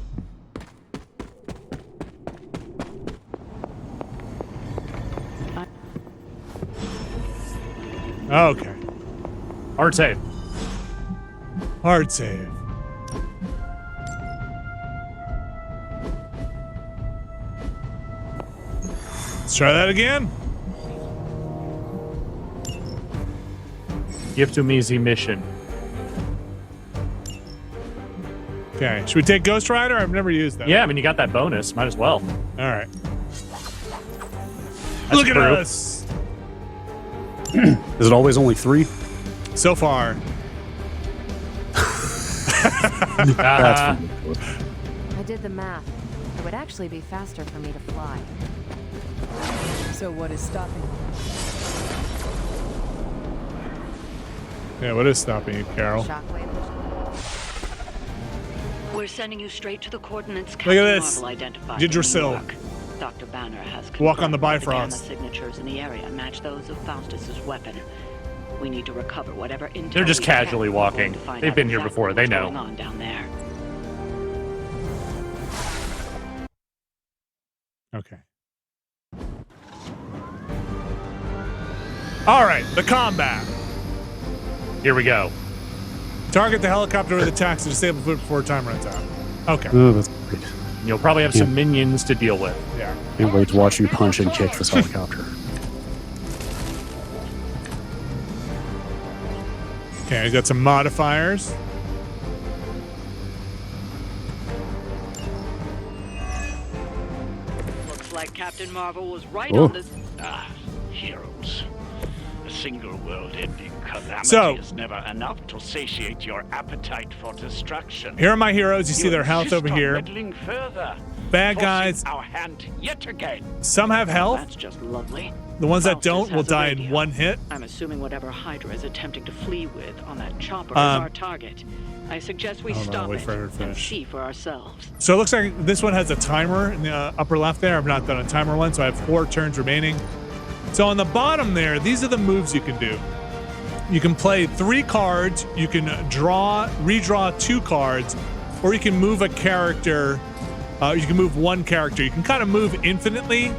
Okay. Hard save. Hard save. Let's try that again. Give to me the mission. Okay, should we take Ghost Rider? I've never used that. Yeah, I mean, you got that bonus. Might as well. All right. That's Look at true. us. Is it always only 3? So far. That's I did the math. It would actually be faster for me to fly. So what is stopping you? Yeah, what is stopping you, Carol? We're sending you straight to the coordinates Look Captain at this. Marvel identified. Yggdrasil. in New York. Dr. Banner has Walk on the confirmed that Bifrost. the gamma signatures in the area match those of Faustus's weapon. We need to recover whatever intel. They're just we can casually before walking. to find They've out been here exactly before. They what's know. going on down there. Okay. All right, the combat. Here we go. Target the helicopter with attacks to disable foot before time runs out. Okay. Oh, that's great. You'll probably have some minions to deal with. Yeah. Can't wait to watch you punch and kick this helicopter. Okay, I got some modifiers. Looks like Captain Marvel was right Oh. on this. Heroes. A single world-ending calamity So- is never enough to satiate your appetite for destruction. Here are my heroes. You see their health insist over on here. meddling further, Bad forcing guys. our hand yet again. Some have health. That's just lovely. The ones that Faustus don't will has a die in radio. one hit. I'm assuming whatever Hydra is attempting to flee with on that chopper is Um, our target. I suggest we hold on, stop wait it for her to and finish. see for ourselves. So it looks like this one has a timer in the upper left there. I've not done a timer one, so I have 4 turns remaining. So on the bottom there, these are the moves you can do. You can play 3 cards, you can redraw 2 cards, or you can move a character. You can move 1 character. You can kind of move infinitely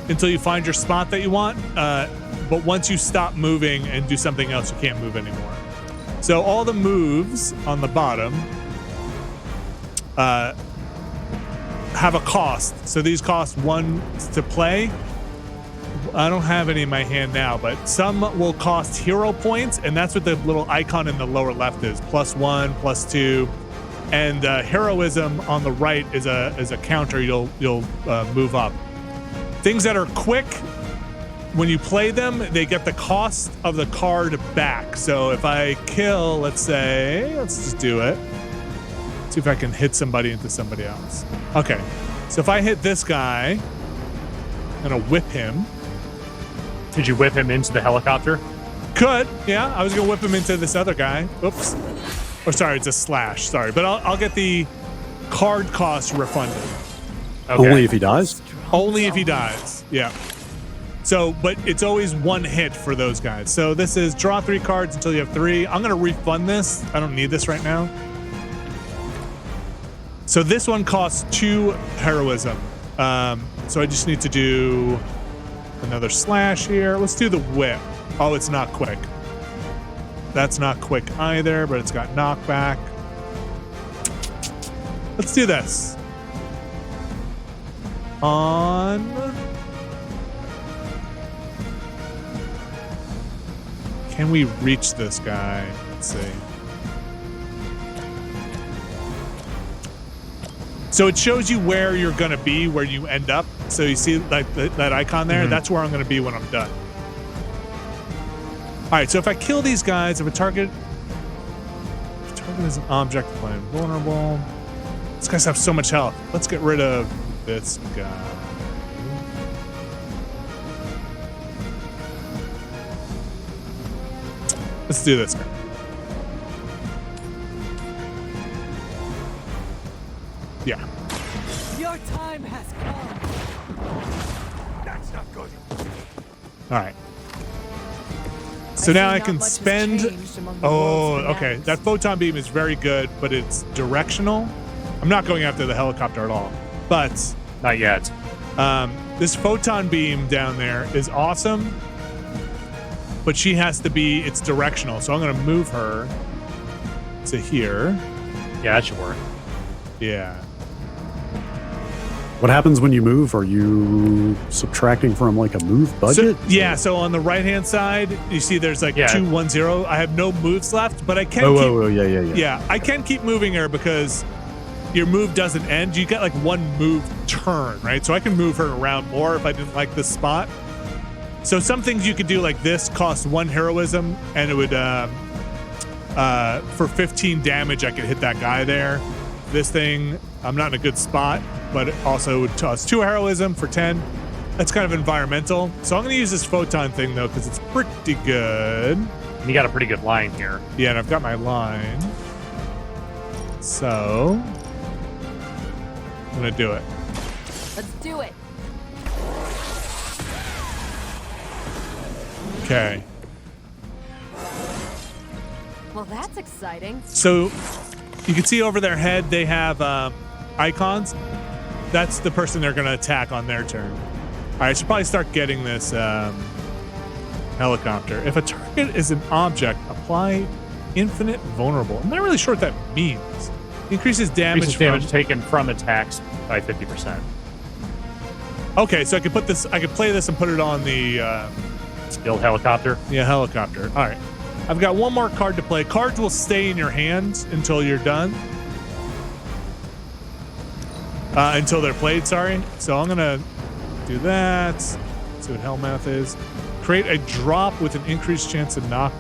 until you find your spot that you want. But once you stop moving and do something else, you can't move anymore. So all the moves on the bottom have a cost. So these cost 1 to play. I don't have any in my hand now, but some will cost hero points, and that's what the little icon in the lower left is. +1, +2. And heroism on the right is a counter you'll move up. Things that are quick, when you play them, they get the cost of the card back. So if I kill, let's just do it. See if I can hit somebody into somebody else. Okay, so if I hit this guy, I'm gonna whip him. Did you whip him into the helicopter? Could, yeah. I was gonna whip him into this other guy. Oops. Oh, sorry, it's a slash. Sorry, but I'll get the card cost refunded. Okay. Only if he dies? Only if he dies. Yeah. So, but it's always 1 hit for those guys. So this is draw 3 cards until you have 3. I'm gonna refund this. I don't need this right now. So this one costs 2 heroism. So I just need to do another slash here. Let's do the whip. Oh, it's not quick. That's not quick either, but it's got knockback. Let's do this. Can we reach this guy? Let's see. So it shows you where you're going to be, where you end up. So you see like that icon there? That's where I'm going to be when I'm done. All right, so if I kill these guys, if a target is an object playing vulnerable. These guys have so much health. Let's get rid of this guy. Let's do this guy. Yeah. Your time has come. That's not good. All right. So now I can spend. Oh, okay. That photon beam is very good, but it's directional. I'm not going after the helicopter at all, but not yet. This photon beam down there is awesome, but she has to be. It's directional, so I'm going to move her to here. Yeah, that should work. Yeah. What happens when you move? Are you subtracting from like a move budget? So on the right-hand side, you see there's like 210. I have no moves left, but I can yeah. Yeah, I can keep moving her because your move doesn't end. You get like one move turn, right? So I can move her around more if I didn't like this spot. So some things you could do like this cost 1 heroism, and it would for 15 damage I could hit that guy there. This thing, I'm not in a good spot, but it also would cost 2 heroism for 10. That's kind of environmental. So I'm going to use this photon thing though, because it's pretty good. And you got a pretty good line here. Yeah, and I've got my line. So I'm going to do it. Let's do it. Okay. Well, that's exciting. So you can see over their head they have icons. That's the person they're going to attack on their turn. All right, I should probably start getting this helicopter. If a target is an object, apply infinite vulnerable. I'm not really sure what that means. Increases damage. Taken from attacks by 50%. Okay, so I could put this. I could play this and put it on the build helicopter. Yeah, helicopter. All right. I've got one more card to play. Cards will stay in your hands until you're done. Until they're played, sorry. So I'm going to do that. Let's see what Hellmouth is. Create a drop with an increased chance to knock.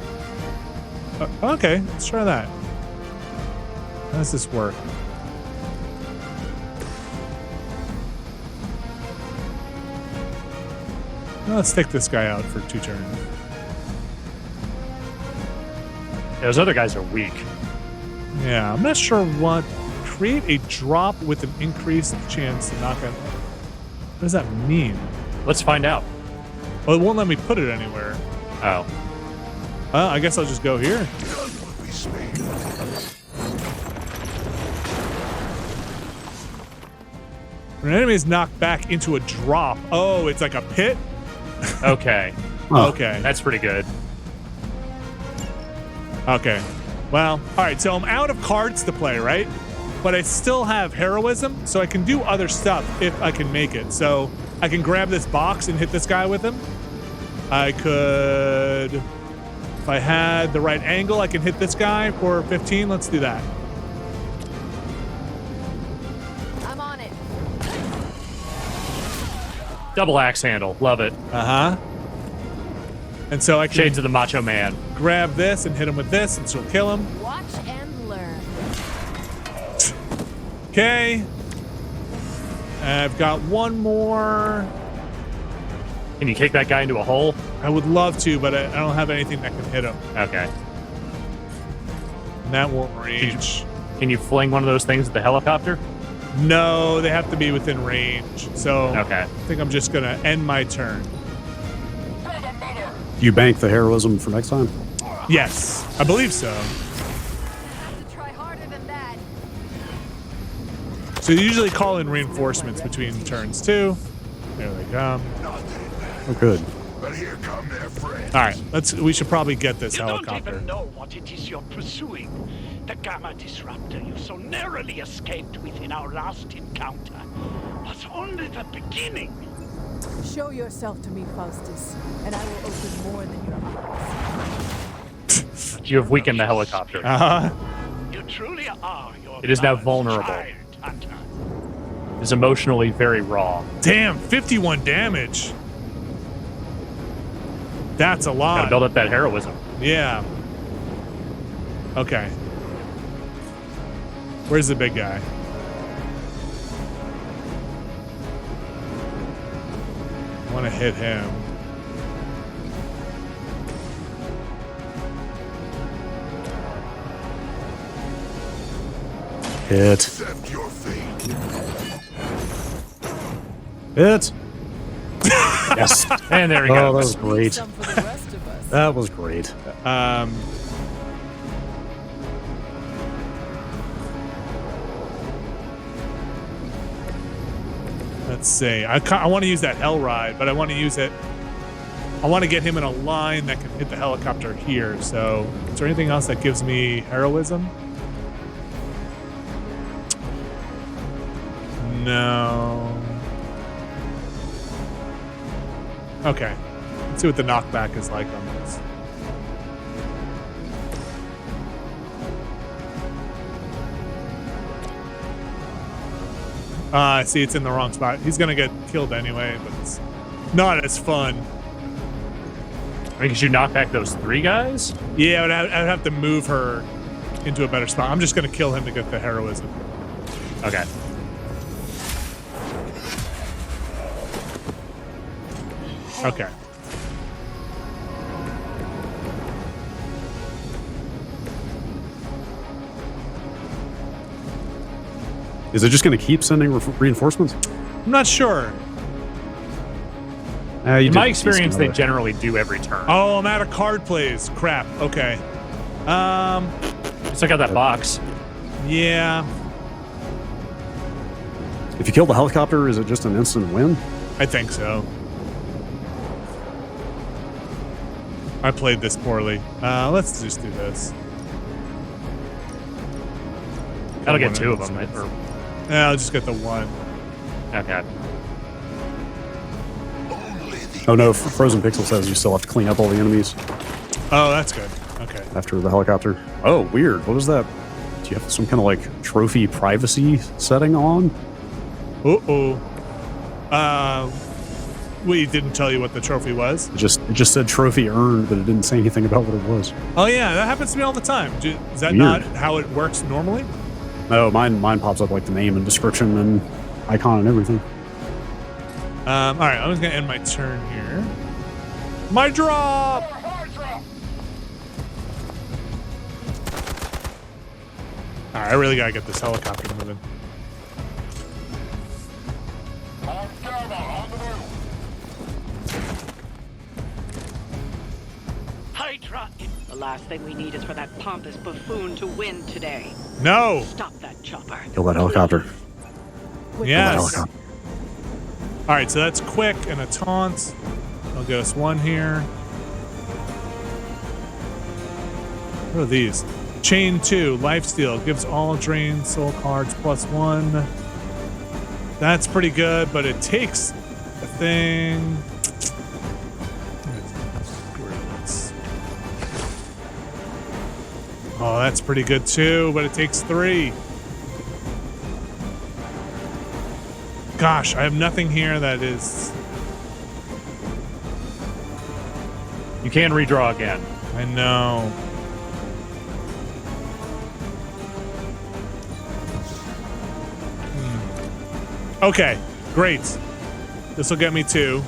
Okay, let's try that. How does this work? Well, let's take this guy out for 2 turns. Those other guys are weak. Yeah, I'm not sure what. Create a drop with an increased chance to knock out. What does that mean? Let's find out. Well, it won't let me put it anywhere. Oh. Well, I guess I'll just go here. When an enemy is knocked back into a drop. Oh, it's like a pit? Okay. Okay. That's pretty good. Okay. Well, all right. So I'm out of cards to play, right? But I still have heroism, so I can do other stuff if I can make it. So I can grab this box and hit this guy with him. I could, if I had the right angle, I can hit this guy for 15. Let's do that. I'm on it. Double axe handle. Love it. Uh-huh. And so I can Shades of the Macho Man. Grab this and hit him with this, and she'll kill him. Watch and learn. Okay. I've got one more. Can you kick that guy into a hole? I would love to, but I don't have anything that can hit him. Okay. And that won't reach. Can you fling one of those things at the helicopter? No, they have to be within range. So okay. I think I'm just going to end my turn. You bank the heroism for next time? Yes, I believe so. So you usually call in reinforcements between turns too. There they come. Oh, good. But here come their friends. All right, we should probably get this You helicopter. don't even know what it is you're pursuing. The Gamma Disruptor you so narrowly escaped within our last encounter was only the beginning. Show yourself to me, Faustus, and I will open more than your eyes. You have weakened the helicopter. You truly are your It is now vulnerable. child hunter. It is emotionally very raw. Damn, 51 damage. That's a lot. Gotta build up that heroism. Yeah. Okay. Where's the big guy? I want to hit him. Hit. Accept your fate. Hit. Yes. And there we Oh, go. that was great. That was great. Let's see. I want to use that hell ride, but I want to use it. I want to get him in a line that can hit the helicopter here. So, is there anything else that gives me heroism? No. Okay. Let's see what the knockback is like on this. See, it's in the wrong spot. He's gonna get killed anyway, but it's not as fun. I mean, could you knock back those 3 guys? Yeah, I'd have to move her into a better spot. I'm just gonna kill him to get the heroism. Okay. Okay. Is it just going to keep sending reinforcements? I'm not sure. In my experience, they generally do every turn. Oh, I'm out of card plays. Crap. Okay. Let's check out that box. Yeah. If you kill the helicopter, is it just an instant win? I think so. I played this poorly. Let's just do this. That'll get 2 of them, right? Or... Yeah, I'll just get the 1. Okay. Oh no, Frozen Pixel says you still have to clean up all the enemies. Oh, that's good. Okay. After the helicopter. Oh, weird. What was that? Do you have some kind of like trophy privacy setting on? Uh-oh. We didn't tell you what the trophy was. It just said trophy earned, but it didn't say anything about what it was. Oh yeah, that happens to me all the time. Is that Weird. not how it works normally? No, mine pops up like the name and description and icon and everything. All right, I'm just gonna end my turn here. My drop. All right, I really gotta get this helicopter moving. Hydra! The last thing we need is for that pompous buffoon to win today. No! Stop that chopper. Kill that helicopter. Yes. All right, so that's quick and a taunt. I'll get us 1 here. What are these? Chain 2, lifesteal, gives all drained soul cards +1. That's pretty good, but it takes a thing. Oh, that's pretty good too, but it takes 3. Gosh, I have nothing here that is... You can redraw again. I know. Okay, great. This will get me 2.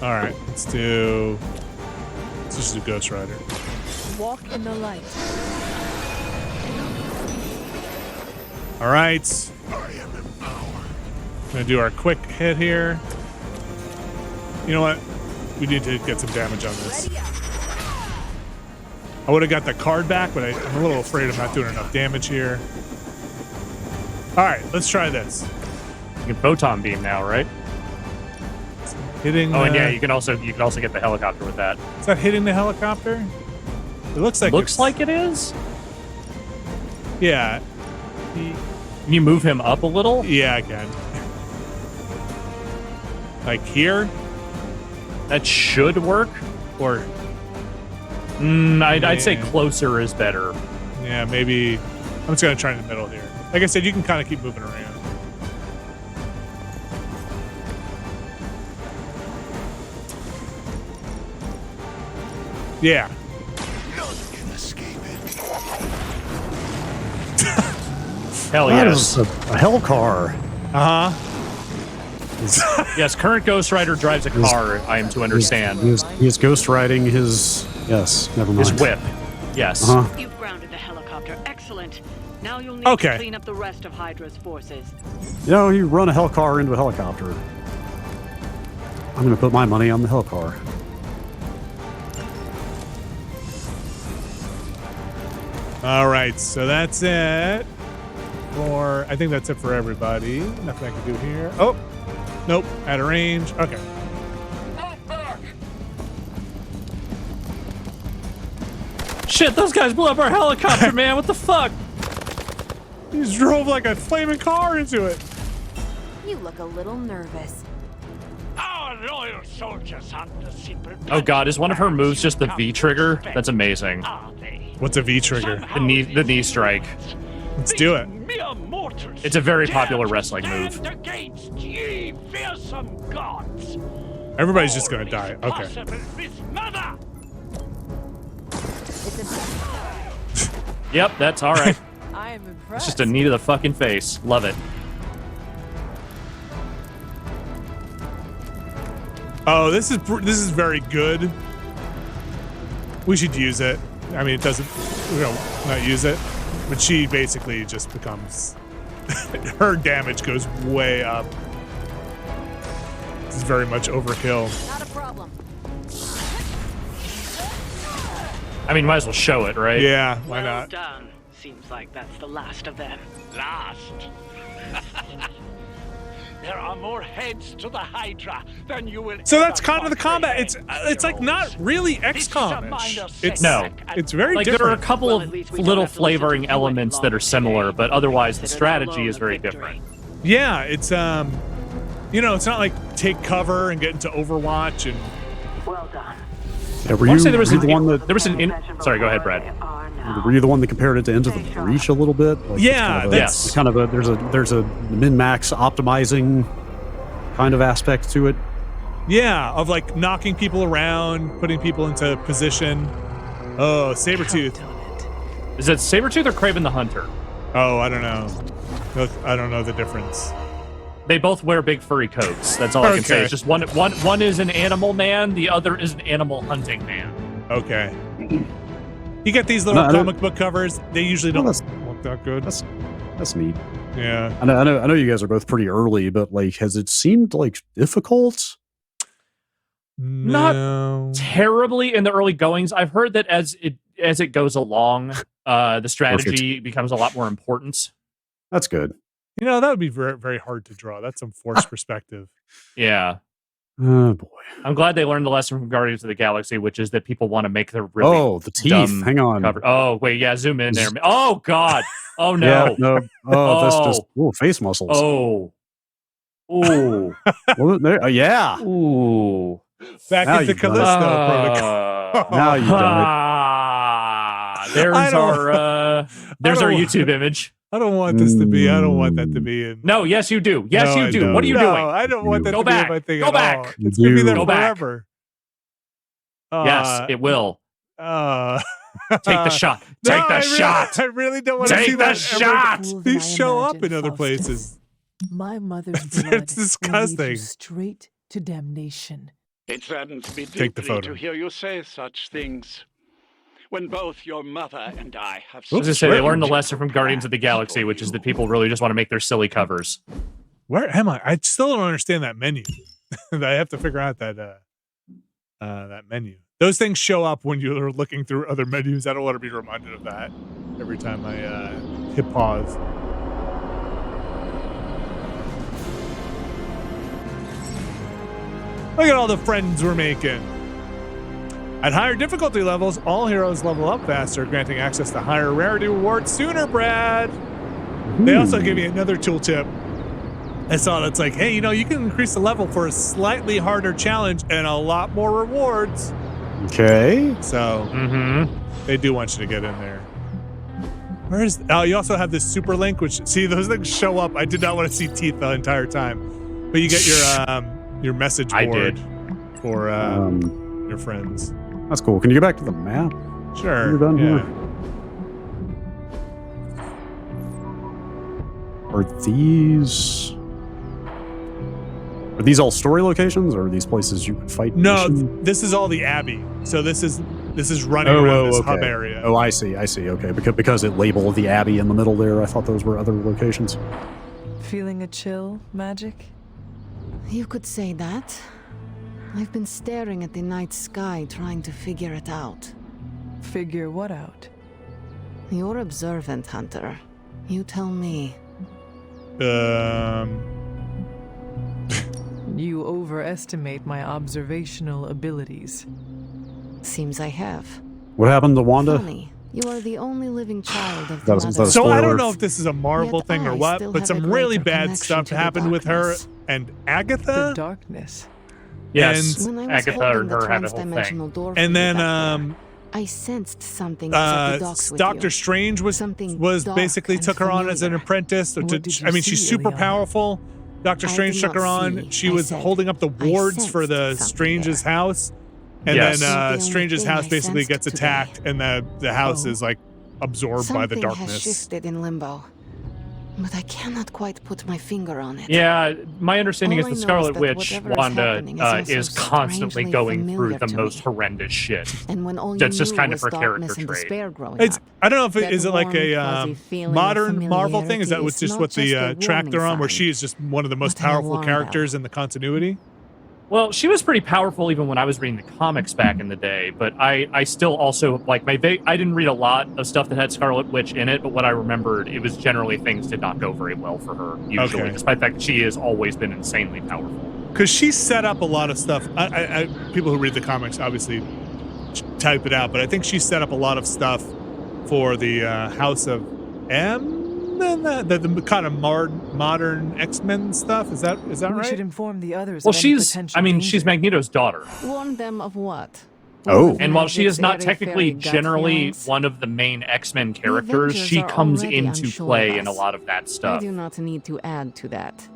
All right, let's just do Ghost Rider. Walk in the light. All right. Gonna do our quick hit here. You know what? We need to get some damage on this. I would have got the card back, but I'm a little afraid I'm not doing enough damage here. All right, let's try this. You can photon beam now, right? Hitting. Oh, and yeah, you can also get the helicopter with that. Is that hitting the helicopter? It looks like it is. Yeah. Can you move him up a little? Yeah, I can. Like here? That should work. Or I'd say closer is better. Yeah, maybe. I'm just gonna try in the middle here. Like I said, you can kind of keep moving around. Yeah. None can escape it. Hell that yes. is a hell car. Uh-huh. Yes, current Ghost Rider drives a car, I am to understand. He is ghost riding his... Yes, never mind. His whip. Yes. Uh-huh. You've grounded the helicopter. Excellent. Now you'll need to clean up the rest of Hydra's forces. You know, you run a hell car into a helicopter. I'm going to put my money on the hell car. All right, so that's it. I think that's it for everybody. Nothing I can do here. Oh, nope, out of range. Okay. Shit, those guys blew up our helicopter, man. What the fuck? He just drove like a flaming car into it. You look a little nervous. Our loyal soldiers hunt the simple. Oh god, is one of her moves just the V trigger? That's amazing. Are they? What's a V trigger? The knee strike. Let's do it. Mere mortals It's a very dare popular to wrestling move. stand against ye fearsome gods. Everybody's just gonna die. Okay. Possible with mother. Yep, that's all right. I am impressed. It's just a knee to the fucking face. Love it. Oh, this is very good. We should use it. I mean, it doesn't. We don't not use it, but she basically just becomes. Her damage goes way up. This is very much overkill. Not a problem. I mean, might as well show it, right? Yeah, why Well not? done. Seems like that's the last of them. Last. There are more heads to the Hydra than you will. So that's ever kind of the combat. comprehend, It's like not really XCOM-ish. It's No. It's very Like different. there are a couple of little flavoring elements that are similar, but otherwise the strategy is very different. Yeah, it's you know, it's not like take cover and get into Overwatch and. Well done. Yeah, I want to say there was an sorry, go ahead, Brad. Were you the one that compared it to Into the Breach a little bit? Like Yeah, it's kind of a there's a min-max optimizing kind of aspect to it. Yeah, of like knocking people around, putting people into position. Oh, Sabretooth. Is it Sabretooth or Kraven the Hunter? Oh, I don't know. I don't know the difference. They both wear big furry coats. That's all I can say. Okay. It's just one is an animal man, the other is an animal hunting man. Okay. You get these little comic book covers. They usually don't look that good. That's neat. Yeah. I know you guys are both pretty early, but like, has it seemed like difficult? Not terribly in the early goings. I've heard that as it goes along, the strategy becomes a lot more important. That's good. You know, that would be very, very hard to draw. That's some forced perspective. Yeah. Oh boy. I'm glad they learned the lesson from Guardians of the Galaxy, which is that people want to make the really the teeth. dumb Hang on. cover. Oh wait, yeah, zoom in there. Oh god. Oh no. Yeah, no. Oh, that's just face muscles. Oh. Ooh. Well, yeah. Ooh. Back Now into you've done it. Callisto Protocol. Now you've done Ah, there's our YouTube image. I don't want this to be. I don't want that to be in. No, yes you do. Yes No, you I do. don't. What are you No, doing? I don't want that Go to back. be in my thing Go at back. all. It's gonna be there Go back. forever. Yes, it will. Take the shot. No, Take the shot. I really don't want to Take see the that shot. ever. These show up in other places. My mother's It's blood will lead disgusting. you straight to damnation. It saddens me Take the deeply photo. to hear you say such things. When both your mother and I have. I was gonna say they learned the lesson from Guardians of the Galaxy, which is that people really just want to make their silly covers. Where am I? I still don't understand that menu. I have to figure out that menu. Those things show up when you're looking through other menus. I don't want to be reminded of that every time I hit pause. Look at all the friends we're making. At higher difficulty levels, all heroes level up faster, granting access to higher rarity rewards sooner, Brad. They also give you another tooltip. I saw that's like, hey, you know, you can increase the level for a slightly harder challenge and a lot more rewards. Okay. So they do want you to get in there. Where's you also have this super link, which see those things show up. I did not want to see teeth the entire time, but you get your message board I did. for your friends. That's cool. Can you go back to the map? Sure. You're done yeah. here. Are these all story locations, or are these places you could fight? No, missions? this is all the Abbey. So this is running around this hub area. Oh, I see. Okay, because it labeled the Abbey in the middle there. I thought those were other locations. Feeling a chill, Magic? You could say that. I've been staring at the night sky trying to figure it out. Figure what out? You're observant, Hunter. You tell me. You overestimate my observational abilities. Seems I have. What happened to Wanda? Funny. You are the only living child of That the was- mother. that was So I spoiler. don't know if this is a Marvel Yet thing or I what, still but have some a really greater bad connection stuff to the happened with her darkness. and The Agatha. darkness. Yes, When I was Agatha holding and the her have a whole transdimensional thing. door for And you then back I sensed something at the docks with Doctor you. Strange was dark basically and took her on as an familiar. apprentice. What did you I mean, she's see, super Ileana? powerful. Doctor I Strange did took her not on. see. She I was said, holding up the I wards for sensed the something Strange's there. house, and Yes. then The only Strange's thing house I basically sensed gets today. attacked, and the house is like absorbed by the Something has darkness. shifted in limbo, but I cannot quite put my finger on it. Yeah, my understanding All is I the know Scarlet is that Witch, whatever is Wanda, happening is also is constantly strangely going through familiar the to most me. horrendous shit. And when all you That's just knew kind of was her character darkness and trait. despair growing It's up, I don't know if that is it like warm, a fuzzy feeling of modern Marvel thing? Is that familiarity what's is just not what the just a track they're on, warning where sign, she is just one of the most but an powerful alarm characters in the continuity? Well, she was pretty powerful even when I was reading the comics back in the day, but I still also, like, I didn't read a lot of stuff that had Scarlet Witch in it, but what I remembered, it was generally things did not go very well for her, usually, Okay. despite the fact that she has always been insanely powerful. Because she set up a lot of stuff. People who read the comics obviously type it out, but I think she set up a lot of stuff for the House of M, and the kind of modern X-Men stuff. Is that We right? should inform the others. Well, of any she's potential she's danger. Magneto's daughter. warn them of what? Oh. And while she is not Magic's technically airy-fairy gut generally feelings? one of the main X-Men characters, Avengers she are comes already into unsure play of in a us. lot of that I stuff. do not need to add to that.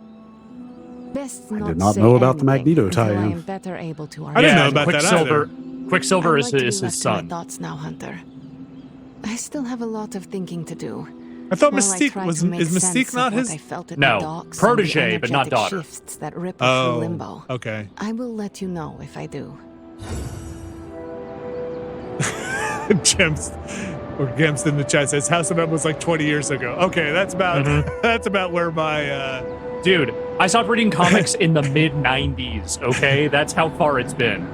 Best I not did not say know about the anything Magneto until I tie-in. am better able to I didn't know and about that Quicksilver, either. Quicksilver I'd is like to be his left to my son. thoughts now, Hunter. I still have a lot of thinking to do. I thought While Mystique try was to make is sense Mystique of not what his? I felt at No, the docks and the protege, but not energetic daughter. shifts that ripple through limbo. Okay. I will let you know if I do. Gemst in the chat says House of M was like 20 years ago. Okay, that's about that's about where my Dude, I stopped reading comics in the mid-90s, okay? That's how far it's been.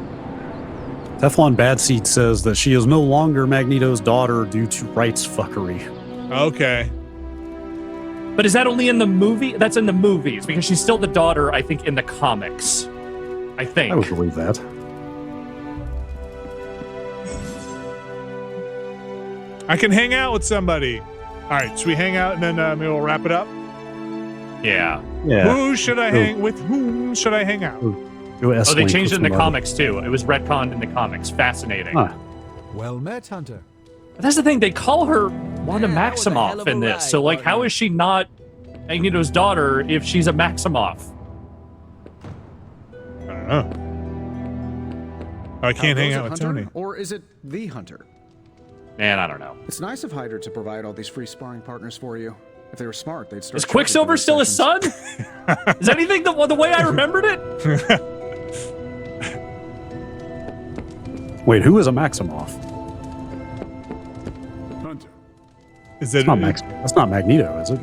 Teflon Badseed says that she is no longer Magneto's daughter due to rights fuckery. Okay. But is that only in the movie? That's in the movies, because she's still the daughter, I think, in the comics. I think. I would believe that. I can hang out with somebody. All right, should we hang out and then maybe we'll wrap it up? Yeah. Yeah. Who should I hang with? Whom should I hang out? Oh, they changed it in the comics, too. It was retconned in the comics. Fascinating. Huh. Well met, Hunter. But that's the thing. They call her Wanda that was a hell Maximoff of a in this. ride, So, like, how is she not Magneto's daughter if she's a Maximoff? I don't know. Oh, I can't hang out with Hunter, Tony. Or is it the Hunter? Man, I don't know. It's nice of Hydra to provide all these free sparring partners for you. If they were smart, they'd start. Is Quicksilver still his son? Is anything the way I remembered it? Wait, who is a Maximoff? Hunter. Is it? That's not Magneto, is it?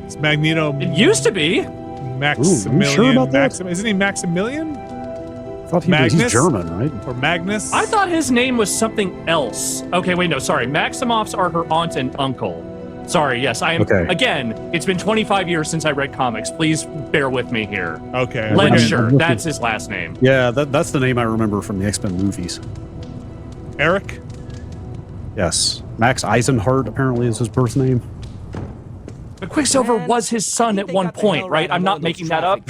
It's Magneto. It used to be. Maximilian. Ooh, you sure about that? Isn't he Maximilian? I thought he's Magnus? German, right? Or Magnus? I thought his name was something else. Okay, wait, no, sorry. Maximoffs are her aunt and uncle. Sorry, yes, I am. Okay. Again, it's been 25 years since I read comics. Please bear with me here. Okay. Lensher, that's his last name. Yeah, that's the name I remember from the X-Men movies. Eric? Yes. Max Eisenhart apparently is his birth name. But Quicksilver was his son at one point, right? I'm not making that up.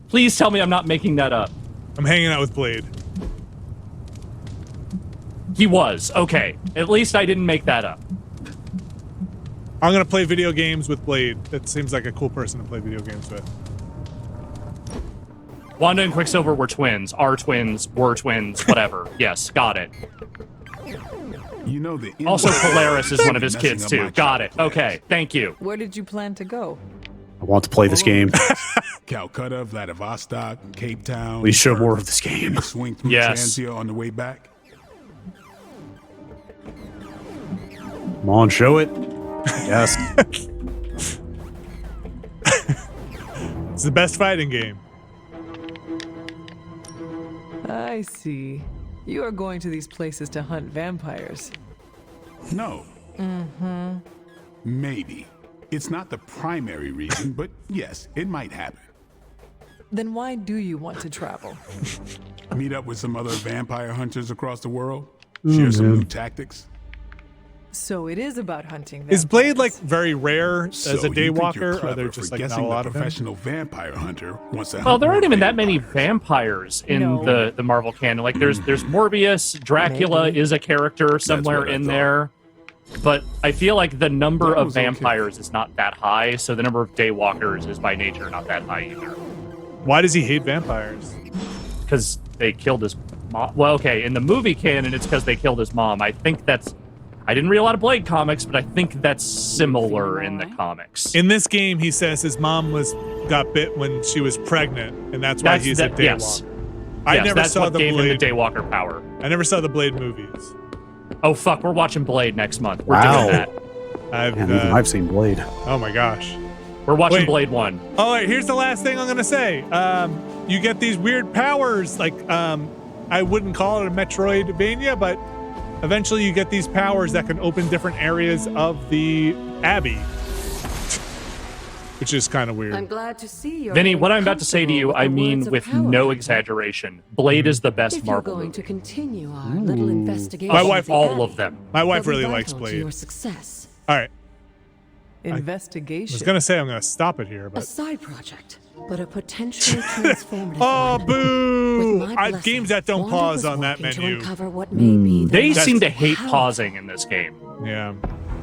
Please tell me I'm not making that up. I'm hanging out with Blade. He was. Okay. At least I didn't make that up. I'm gonna play video games with Blade. That seems like a cool person to play video games with. Wanda and Quicksilver were twins. Are twins. Were twins. Whatever. Yes. Got it. You know the Also, Polaris is one of his Messing kids, up too. my Got it. Okay. Thank you. Where did you plan to go? I want to play this game. Calcutta, Vladivostok, Cape Town. Please show more of this game. Swing through Yes. Transia on the way back. Come on, show it. Yes. It's the best fighting game. I see. You are going to these places to hunt vampires. No. Mm-hmm. Maybe. It's not the primary reason, but yes, it might happen. Then why do you want to travel? Meet up with some other vampire hunters across the world. Share some new tactics. So it is about hunting. Is Vampires. Blade like very rare as So a you think daywalker, you're or are there clever just for like not a guessing lot the of them? professional vampire hunter wants to Well, hunt there aren't more even that many vampires. vampires in No. the Marvel canon. Like there's Morbius, Dracula Maybe. is a character somewhere what I in thought. there. But I feel like the number That of was okay. vampires is not that high, so the number of daywalkers is by nature not that high either. Why does he hate vampires? Because they killed his mom. Well, okay, in the movie canon, it's because they killed his mom. I think that's. I didn't read a lot of Blade comics, but I think that's similar in the comics. In this game, he says his mom got bit when she was pregnant, and that's why he's a daywalker. Yes. I Yes, never that's saw what the gave Blade. him the daywalker power. I never saw the Blade movies. Oh fuck, we're watching Blade next month. We're Wow. doing that. Man, even I've seen Blade. Oh my gosh. We're watching Wait. Blade 1. All right, here's the last thing I'm gonna say. You get these weird powers, like I wouldn't call it a Metroidvania, but eventually you get these powers that can open different areas of the Abbey, which is kind of weird. I'm glad to see you. Vinny, what I'm about to say to you, I mean with no exaggeration. Blade is the best If you're Marvel going movie. to continue our little investigation, My wife- of the all Abbey, of them. My wife they'll be really likes vital to Blade. your success. All right, I Investigation. was gonna say I'm gonna stop it here, A but side project, but a potentially transformative oh one. boo! With my Games that don't Wanda pause was on that working to menu. uncover what may be the They most seem to hate powerful- pausing in this game. Yeah.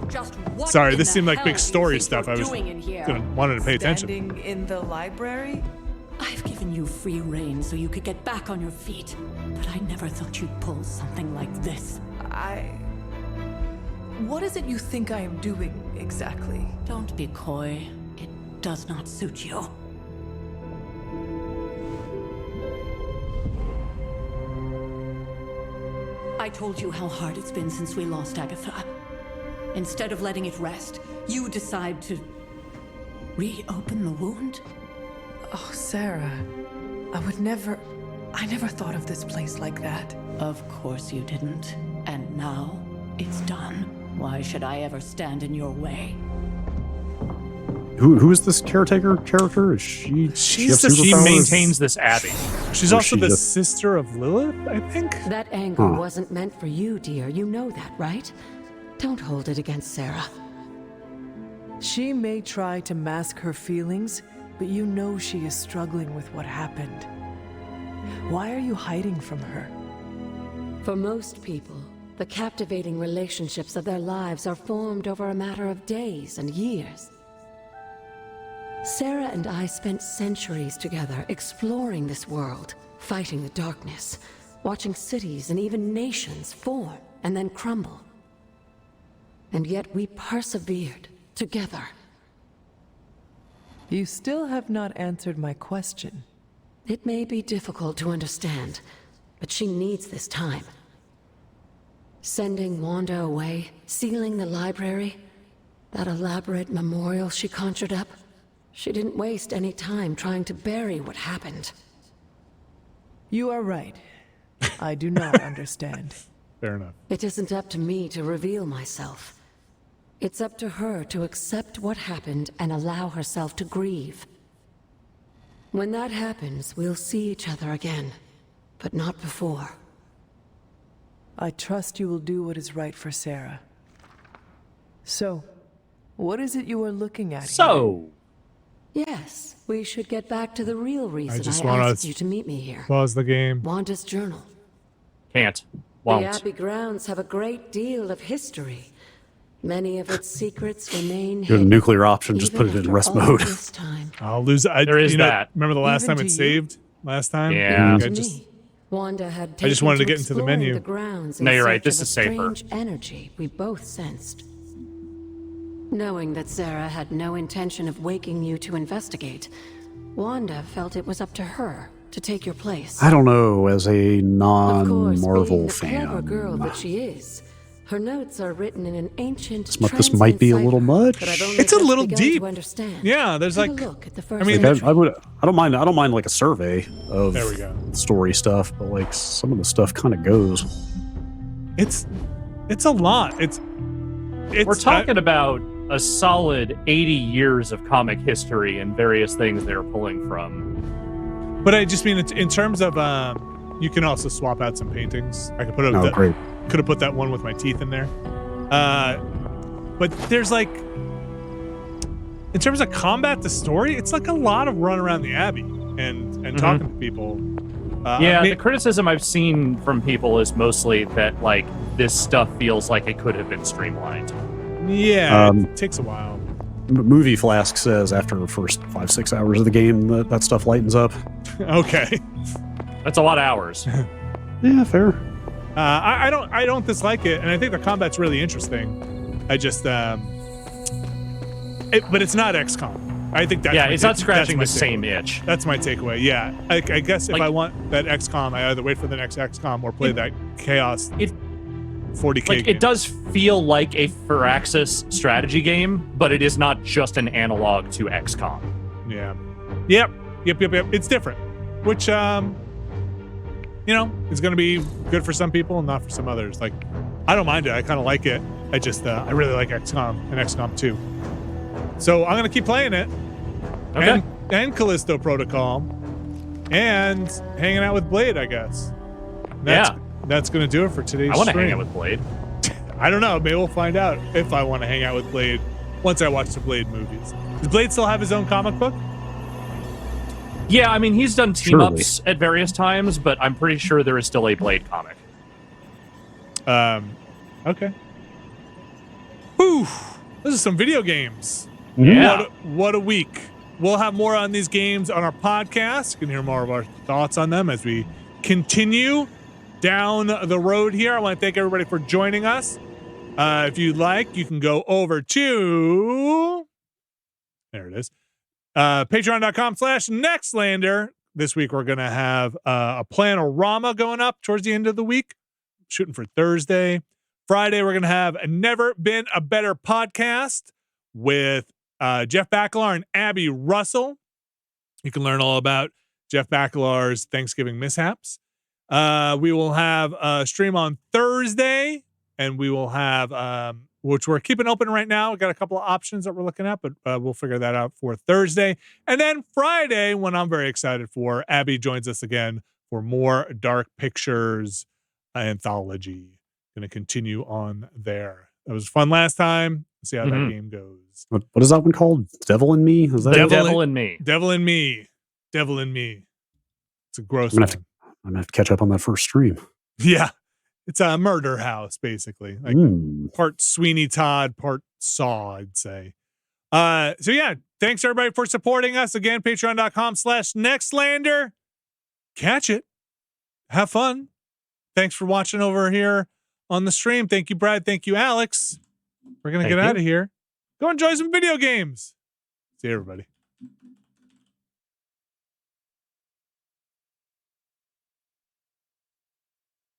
Just what Sorry, in this the seemed like hell big do you story think stuff. you're I was doing in here? wanted to pay attention. Standing in the library? I've given you free reign so you could get back on your feet, but I never thought you'd pull something like this. What is it you think I am doing exactly? Don't be coy. It does not suit you. I told you how hard it's been since we lost Agatha. Instead of letting it rest, you decide to reopen the wound? Oh, Sarah. I never thought of this place like that. Of course you didn't. And now it's done. Why should I ever stand in your way? Who is this caretaker character? Is she? She superpowers? maintains this abbey. She's Or also she the just- sister of Lilith, I think. That anger Huh. wasn't meant for you, dear. You know that, right? Don't hold it against Sarah. She may try to mask her feelings, but you know she is struggling with what happened. Why are you hiding from her? For most people, the captivating relationships of their lives are formed over a matter of days and years. Sarah and I spent centuries together exploring this world, fighting the darkness, watching cities and even nations form and then crumble. And yet we persevered together. You still have not answered my question. It may be difficult to understand, but she needs this time. Sending Wanda away, sealing the library, that elaborate memorial she conjured up, she didn't waste any time trying to bury what happened. You are right. I do not understand. Fair enough. It isn't up to me to reveal myself. It's up to her to accept what happened and allow herself to grieve. When that happens, we'll see each other again, but not before. I trust you will do what is right for Sarah. So, what is it you are looking at So, Yes, we should get back to the real reason just I wanna asked you to meet me here. Pause the game. Wanda's journal. can't. The Won't. Abbey grounds have a great deal of history. Many of its secrets remain You're the hidden, nuclear option. Just even put it in after rest all mode. this time. I'll lose. There is that. Remember the last Even time to it you? saved? Last time? Yeah. I To just, me, Wanda had I just taken wanted to to get into the exploring menu. The grounds in No, you're right. search This of is a safer. strange energy we both sensed. Knowing that Sarah had no intention of waking you to investigate, Wanda felt it was up to her to take your place. I don't know. As a Of course, being non-Marvel the clever girl fan, that she is, her notes are written in an ancient. this might be a little much. that I've only It's a just little begun deep. To understand. Yeah, there's Take like. a look at the first I mean, like, I don't mind. I don't mind like a survey of There we go. story stuff, but like some of the stuff kind of goes. It's a lot. It's We're talking about a solid 80 years of comic history and various things they're pulling from. But I just mean in terms of you can also swap out some paintings. I could put Oh, great. could have put that one with my teeth in there. But there's like, in terms of combat, the story, it's like a lot of run around the Abbey and talking to people. The criticism I've seen from people is mostly that like this stuff feels like it could have been streamlined. Yeah, it takes a while. Movie Flask says after the first 5-6 hours of the game that stuff lightens up. Okay, that's a lot of hours. Yeah, fair. I don't dislike it, and I think the combat's really interesting. I just but it's not XCOM. I think that's it's not scratching the same itch. That's my takeaway. Yeah, I guess if I want that XCOM, I either wait for the next XCOM or play that Chaos 40K game. It does feel like a Firaxis strategy game, but it is not just an analog to XCOM. Yeah. Yep. It's different, which is going to be good for some people and not for some others. Like, I don't mind it. I kind of like it. I just I really like XCOM and XCOM 2. So I'm going to keep playing it. Okay. And Callisto Protocol. And hanging out with Blade, I guess. That's going to do it for today's stream. I want to hang out with Blade. I don't know. Maybe we'll find out if I want to hang out with Blade once I watch the Blade movies. Does Blade still have his own comic book? Yeah, I mean, he's done team-ups at various times, but I'm pretty sure there is still a Blade comic. Okay. Whew. This is some video games. Yeah. What a week. We'll have more on these games on our podcast. You can hear more of our thoughts on them as we continue down the road here. I want to thank everybody for joining us. If you'd like, you can go over to, there it is, patreon.com/Nextlander. This week we're going to have a Planorama going up towards the end of the week, shooting for Thursday. Friday, we're going to have a Never Been a Better podcast with Jeff Bakalar and Abby Russell. You can learn all about Jeff Bakalar's Thanksgiving mishaps. We will have a stream on Thursday, and we will have, which we're keeping open right now. We've got a couple of options that we're looking at, but we'll figure that out for Thursday. And then Friday, when I'm very excited for, Abby joins us again for more Dark Pictures anthology. Going to continue on there. That was fun last time. Let's see how that game goes. What is that one called? Devil in Me? Is that Devil in Me? Devil in Me. Devil in Me. It's a gross I'm one. going to have to catch up on that first stream. Yeah. It's a murder house, basically. Like part Sweeney Todd, part Saw, I'd say. So yeah, thanks everybody for supporting us. Again, patreon.com/Nextlander. Catch it. Have fun. Thanks for watching over here on the stream. Thank you, Brad. Thank you, Alex. We're going to get out of here. Go enjoy some video games. See you, everybody.